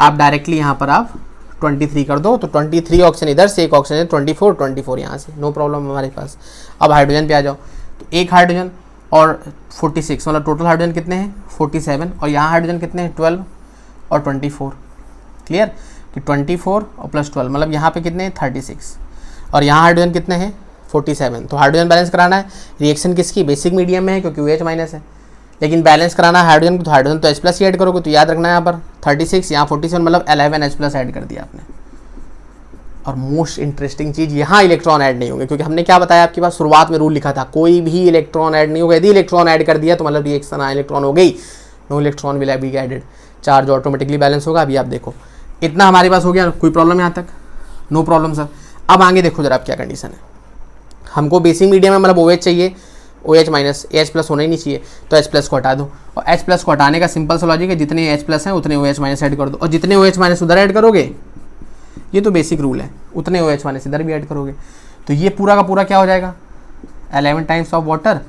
आप डायरेक्टली यहाँ पर आप 23 कर दो, तो 23 ऑक्सीजन इधर से, एक ऑक्सीजन 24 यहाँ से, नो प्रॉब्लम हमारे पास। अब हाइड्रोजन पे आ जाओ, तो एक हाइड्रोजन और 46, मतलब टोटल हाइड्रोजन कितने हैं 47, और यहाँ हाइड्रोजन कितने हैं 12 और 24। क्लियर, कि 24 और +12, मतलब यहाँ पे कितने हैं 36, और यहाँ हाइड्रोजन कितने हैं 47। तो हाइड्रोजन बैलेंस कराना है, रिएक्शन किसकी, बेसिक मीडियम में है क्योंकि OH- है, लेकिन बैलेंस कराना है हाइड्रोजन को, तो हाइड्रोजन तो H+ ही ऐड करोगे, तो याद रखना है यहाँ पर 36, यहाँ 47, मतलब 11 H+ ऐड कर दिया आपने। और मोस्ट इंटरेस्टिंग चीज़, यहाँ इलेक्ट्रॉन ऐड नहीं होंगे, क्योंकि हमने क्या बताया आपके पास शुरुआत में रूल लिखा था, कोई भी इलेक्ट्रॉन ऐड नहीं होगा। यदि इलेक्ट्रॉन ऐड कर दिया तो मतलब रिएक्शन इलेक्ट्रॉन हो गई, no electron will be added, charge automatically balance होगा। अभी आप देखो इतना हमारे पास हो गया, कोई प्रॉब्लम यहाँ तक, नो प्रॉब्लम सर। अब आगे देखो जरा आप क्या कंडीशन है, हमको बेसिक मीडियम में मतलब OH चाहिए, OH- H+ होना ही नहीं चाहिए, तो H+ को हटा दो, और H+ को हटाने का सिंपल सा लॉजिक है, जितने H+ हैं उतने OH- ऐड कर दो, और जितने OH- उधर ऐड करोगे, ये तो बेसिक रूल है, उतने OH- इधर भी ऐड करोगे, तो ये पूरा का पूरा क्या हो जाएगा 11 टाइम्स ऑफ वाटर,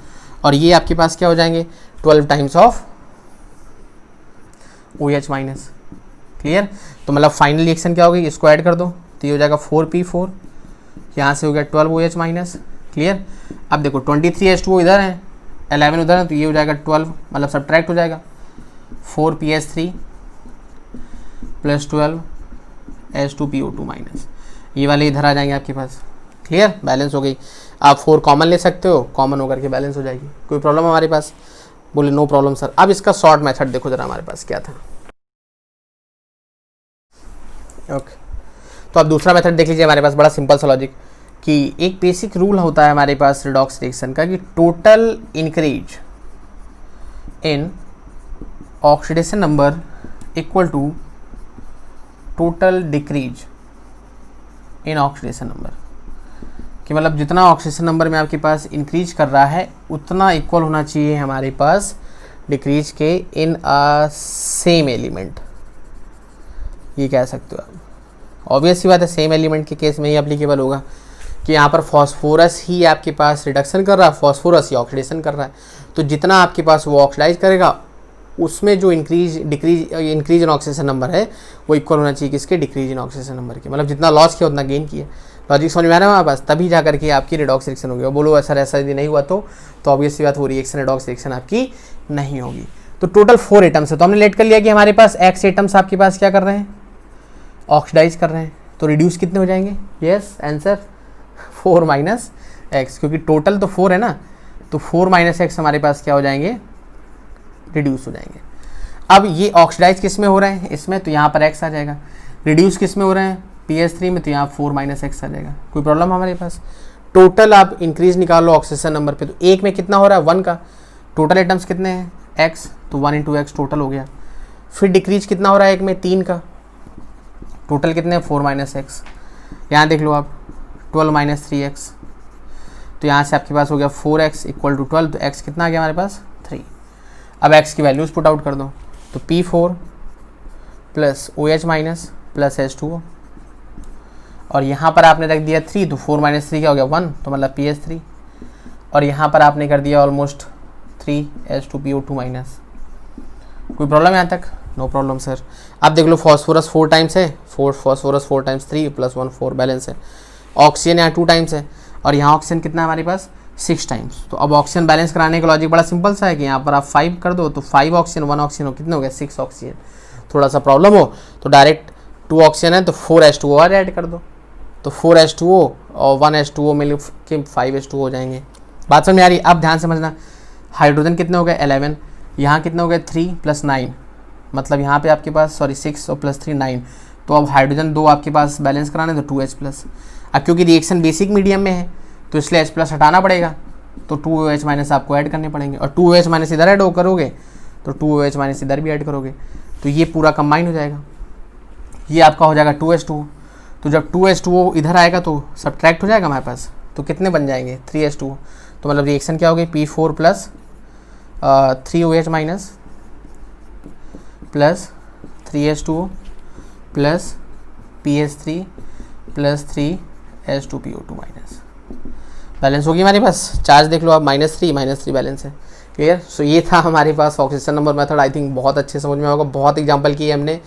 और ये आपके पास क्या हो जाएंगे 12 टाइम्स ऑफ OH-। क्लियर, तो मतलब फाइनल रिएक्शन क्या होगी, इसको ऐड कर दो, तो ये हो जाएगा 4p4, यहाँ से हो गया 12OH माइनस। क्लियर। अब देखो 23H2O इधर है, 11 उधर है, तो ये हो जाएगा 12, मतलब सब्ट्रैक्ट हो जाएगा 4PS3 प्लस 12H2PO2 माइनस, ये वाले इधर आ जाएंगे आपके पास। क्लियर, बैलेंस हो गई। आप 4 कॉमन ले सकते हो, कॉमन होकर के बैलेंस हो जाएगी। कोई प्रॉब्लम हमारे पास? बोले नो प्रॉब्लम सर। अब इसका शॉर्ट मेथड देखो जरा हमारे पास क्या था। ओके, तो अब दूसरा मेथड देख लीजिए हमारे पास, बड़ा सिंपल सा लॉजिक कि एक बेसिक रूल होता है हमारे पास रिडॉक्स रिएक्शन का कि total increase in oxidation number equal to total decrease in oxidation number, कि मतलब जितना ऑक्सीडेशन नंबर में आपके पास इंक्रीज कर रहा है उतना इक्वल होना चाहिए हमारे पास डिक्रीज के इन अ सेम एलिमेंट। ये कह सकते हो आप। ऑब्वियस सी बात है, सेम एलिमेंट के केस में ही एप्लीकेबल होगा कि यहाँ पर फॉस्फोरस ही आपके पास रिडक्शन कर रहा है, फॉस्फोरस ही ऑक्सीडेशन कर रहा है। तो जितना आपके पास वो ऑक्सीडाइज करेगा उसमें जो इंक्रीज इन ऑक्सीडेशन नंबर है वो इक्वल होना चाहिए किसके? डिक्रीज इन ऑक्सीडेशन नंबर के। मतलब जितना लॉस किया उतना गेन किया। लॉजिक समझ में आ रहा है हमारे पास? तभी जा करके आपकी रिडॉक्स रिएक्शन होगी। बोलो सर ऐसा यदि नहीं हुआ तो ऑब्वियस सी बात, वो रिएक्शन रिडॉक्स रिएक्शन आपकी नहीं होगी। तो टोटल 4 एटम्स है, तो हमने लेट कर लिया कि हमारे पास x एटम्स आपके पास क्या कर रहे हैं? ऑक्सीडाइज कर रहे हैं। तो रिड्यूस कितने हो जाएंगे? यस, आंसर 4 माइनस एक्स, क्योंकि टोटल तो 4 है ना, तो 4 माइनस एक्स हमारे पास क्या हो जाएंगे? रिड्यूस हो जाएंगे। अब ये ऑक्सीडाइज किस में हो रहे हैं? इसमें, तो यहाँ पर x आ जाएगा। रिड्यूस किस में हो रहे हैं? PS3 में, तो यहाँ 4 माइनस एक्स आ जाएगा। कोई प्रॉब्लम हमारे पास? टोटल आप इंक्रीज निकालो ऑक्सीजन नंबर पे, तो एक में कितना हो रहा है? 1 का। टोटल एटम्स कितने हैं? x, तो 1 × x टोटल हो गया। फिर डिक्रीज कितना हो रहा है? एक में 3 का। टोटल कितने हैं? 4 माइनस एक्स। यहाँ देख लो आप, 12 माइनस 3x, तो यहाँ से आपके पास हो गया 4x इक्वल टू 12, तो x कितना आ गया हमारे पास? 3। अब x की वैल्यूज पुट आउट कर दो, तो P4 plus OH minus plus H2O, और यहाँ पर आपने रख दिया 3, तो 4 माइनस 3 क्या हो गया? 1, तो मतलब PS3, और यहाँ पर आपने कर दिया ऑलमोस्ट 3H2PO2 माइनस। कोई प्रॉब्लम यहाँ तक? No problem sir. अब देख लो फॉस्फोरस 4 टाइम्स है, फॉस्फोरस 4 टाइम्स 3 प्लस 1 4 बैलेंस है। ऑक्सीजन यहाँ 2 टाइम्स है, और यहाँ ऑक्सीजन कितना है हमारे पास? 6 टाइम्स। तो अब ऑक्सीजन बैलेंस कराने का लॉजिक बड़ा सिंपल सा है कि यहाँ पर आप 5 कर दो, तो 5 ऑक्सीजन 1 ऑक्सीजन हो, कितने हो गए? 6 ऑक्सीजन। थोड़ा सा प्रॉब्लम हो तो डायरेक्ट 2 ऑक्सीजन है तो 4H2O और ऐड कर दो, तो 4H2O और 1H2O मिल के 5H2O हो जाएंगे। बात समझ में आ रही? अब ध्यान समझना, हाइड्रोजन कितने हो गए? 11, यहाँ कितने हो गए? 3 प्लस 9, मतलब यहाँ पे आपके पास 6 और प्लस 3 9, तो अब हाइड्रोजन 2 आपके पास बैलेंस कराने, तो 2H प्लस। अब क्योंकि रिएक्शन बेसिक मीडियम में है तो इसलिए H प्लस हटाना पड़ेगा, तो 2OH माइनस आपको ऐड करने पड़ेंगे, और 2OH माइनस इधर ऐड करोगे तो 2OH माइनस इधर भी ऐड करोगे, तो ये पूरा कंबाइन हो जाएगा। ये आपका हो जाएगा 2H2O। तो जब 2H2O इधर आएगा तो सब्ट्रैक्ट हो जाएगा हमारे पास, तो कितने बन जाएंगे? 3H2O। तो मतलब रिएक्शन क्या हो गई? P4 plus 3OH minus plus 3H2O plus PS3 plus 3H2PO2 minus. Balance होगी हमारे पास। चार्ज देख लो आप, -3 बैलेंस है। क्लियर? सो ये था हमारे पास oxygen number method. I think बहुत अच्छे समझ में होगा। बहुत एग्जांपल किए हमने,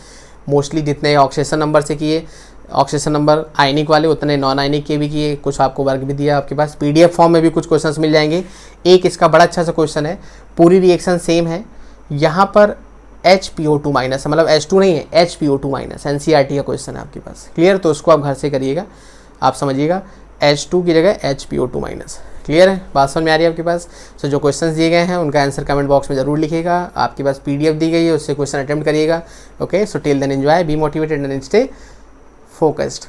मोस्टली जितने ऑक्सीजन नंबर से किए, ऑक्सीजन नंबर आयनिक वाले, उतने नॉन आयनिक के भी किए। कुछ आपको वर्क भी दिया आपके पास, PDF फॉर्म में भी कुछ क्वेश्चंस मिल जाएंगे। एक इसका बड़ा अच्छा सा क्वेश्चन है, पूरी रिएक्शन सेम है, यहाँ पर HPO2 माइनस है, मतलब H2 नहीं है, HPO2 माइनस, NCERT का क्वेश्चन है आपके पास। क्लियर? तो उसको आप घर से करिएगा, आप समझिएगा, H2 की जगह HPO2 माइनस। क्लियर है? बात समझ में आ रही है आपके पास? सो जो क्वेश्चंस दिए गए हैं उनका आंसर कमेंट बॉक्स में जरूर लिखिएगा। आपके पास PDF दी गई है, उससे क्वेश्चन अटेम्प्ट करिएगा। Okay, so till then enjoy, be motivated and stay focused.